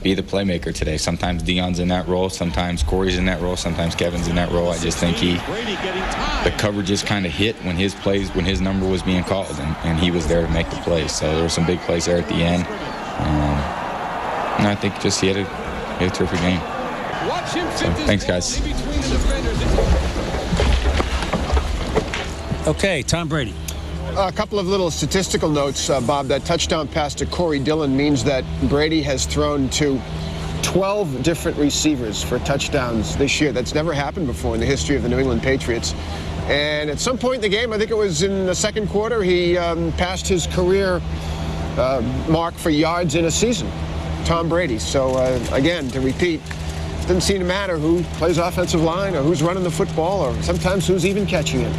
be the playmaker today. Sometimes Deion's in that role, sometimes Corey's in that role, sometimes Kevin's in that role. I just think the coverages kind of hit when his number was being called, and he was there to make the play. So there were some big plays there at the end. And I think just he had a terrific game. So, thanks, guys. Okay, Tom Brady. A couple of little statistical notes, Bob. That touchdown pass to Corey Dillon means that Brady has thrown to 12 different receivers for touchdowns this year. That's never happened before in the history of the New England Patriots. And at some point in the game, I think it was in the second quarter, he passed his career mark for yards in a season, Tom Brady. So again, to repeat, it doesn't seem to matter who plays offensive line or who's running the football or sometimes who's even catching it.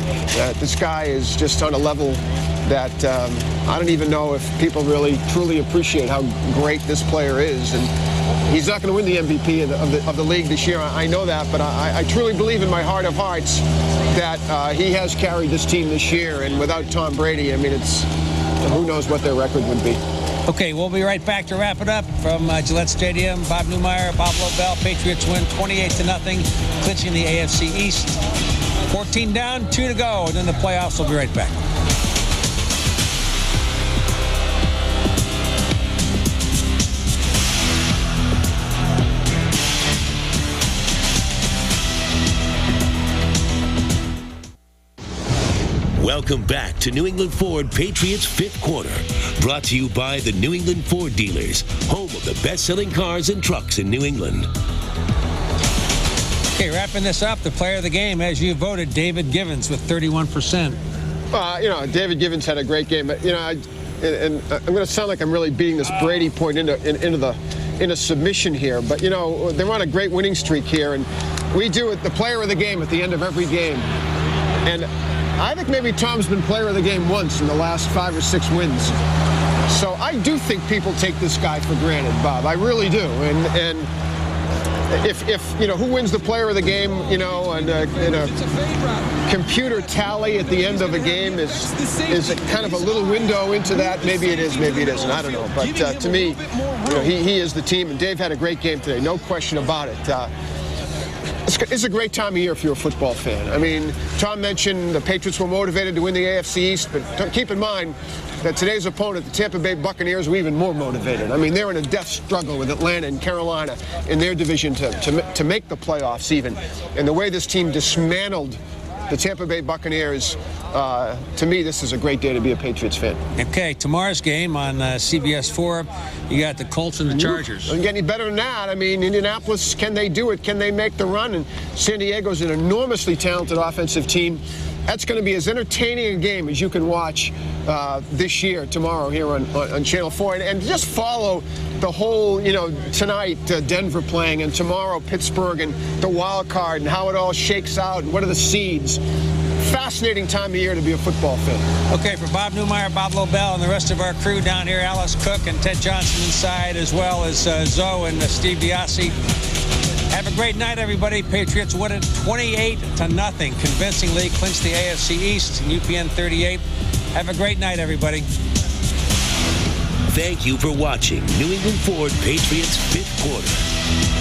This guy is just on a level that I don't even know if people really truly appreciate how great this player is. And he's not going to win the MVP of the league this year. I know that, but I truly believe in my heart of hearts that he has carried this team this year. And without Tom Brady, I mean, who knows what their record would be. Okay, we'll be right back to wrap it up from Gillette Stadium. Bob Newmeyer, Bob Lobel. Patriots win 28-0, clinching the AFC East. 14 down, 2 to go, and then the playoffs. We'll be right back. Welcome back to New England Ford Patriots Fifth Quarter. Brought to you by the New England Ford dealers, home of the best-selling cars and trucks in New England. Okay, wrapping this up, the player of the game, as you voted, David Givens with 31%. David Givens had a great game, but and I'm going to sound like I'm really beating this Brady point into submission here, but they're on a great winning streak here, and we do it the player of the game at the end of every game, and I think maybe Tom's been player of the game once in the last 5 or 6 wins. So I do think people take this guy for granted, Bob. I really do. And if who wins the player of the game, in a computer tally at the end of a game is kind of a little window into that. Maybe it is, maybe it isn't. I don't know. But to me, he is the team. And Dave had a great game today. No question about it. It's a great time of year if you're a football fan. I mean, Tom mentioned the Patriots were motivated to win the AFC East, but keep in mind that today's opponent, the Tampa Bay Buccaneers, were even more motivated. I mean, they're in a death struggle with Atlanta and Carolina in their division to make the playoffs even. And the way this team dismantled the Tampa Bay Buccaneers, to me, this is a great day to be a Patriots fan. Okay, tomorrow's game on CBS 4, you got the Colts and the Chargers. Doesn't get any better than that. I mean, Indianapolis, can they do it? Can they make the run? And San Diego's an enormously talented offensive team. That's going to be as entertaining a game as you can watch this year, tomorrow, here on Channel 4. And just follow the whole, tonight Denver playing, and tomorrow Pittsburgh, and the wild card, and how it all shakes out, and what are the seeds. Fascinating time of year to be a football fan. Okay, for Bob Newmeyer, Bob Lobel, and the rest of our crew down here, Alice Cook and Ted Johnson inside, as well as Zoe and Steve Diassi. Have a great night, everybody. Patriots win it 28-0. Convincingly clinch the AFC East and UPN 38. Have a great night, everybody. Thank you for watching New England Ford Patriots Fifth Quarter.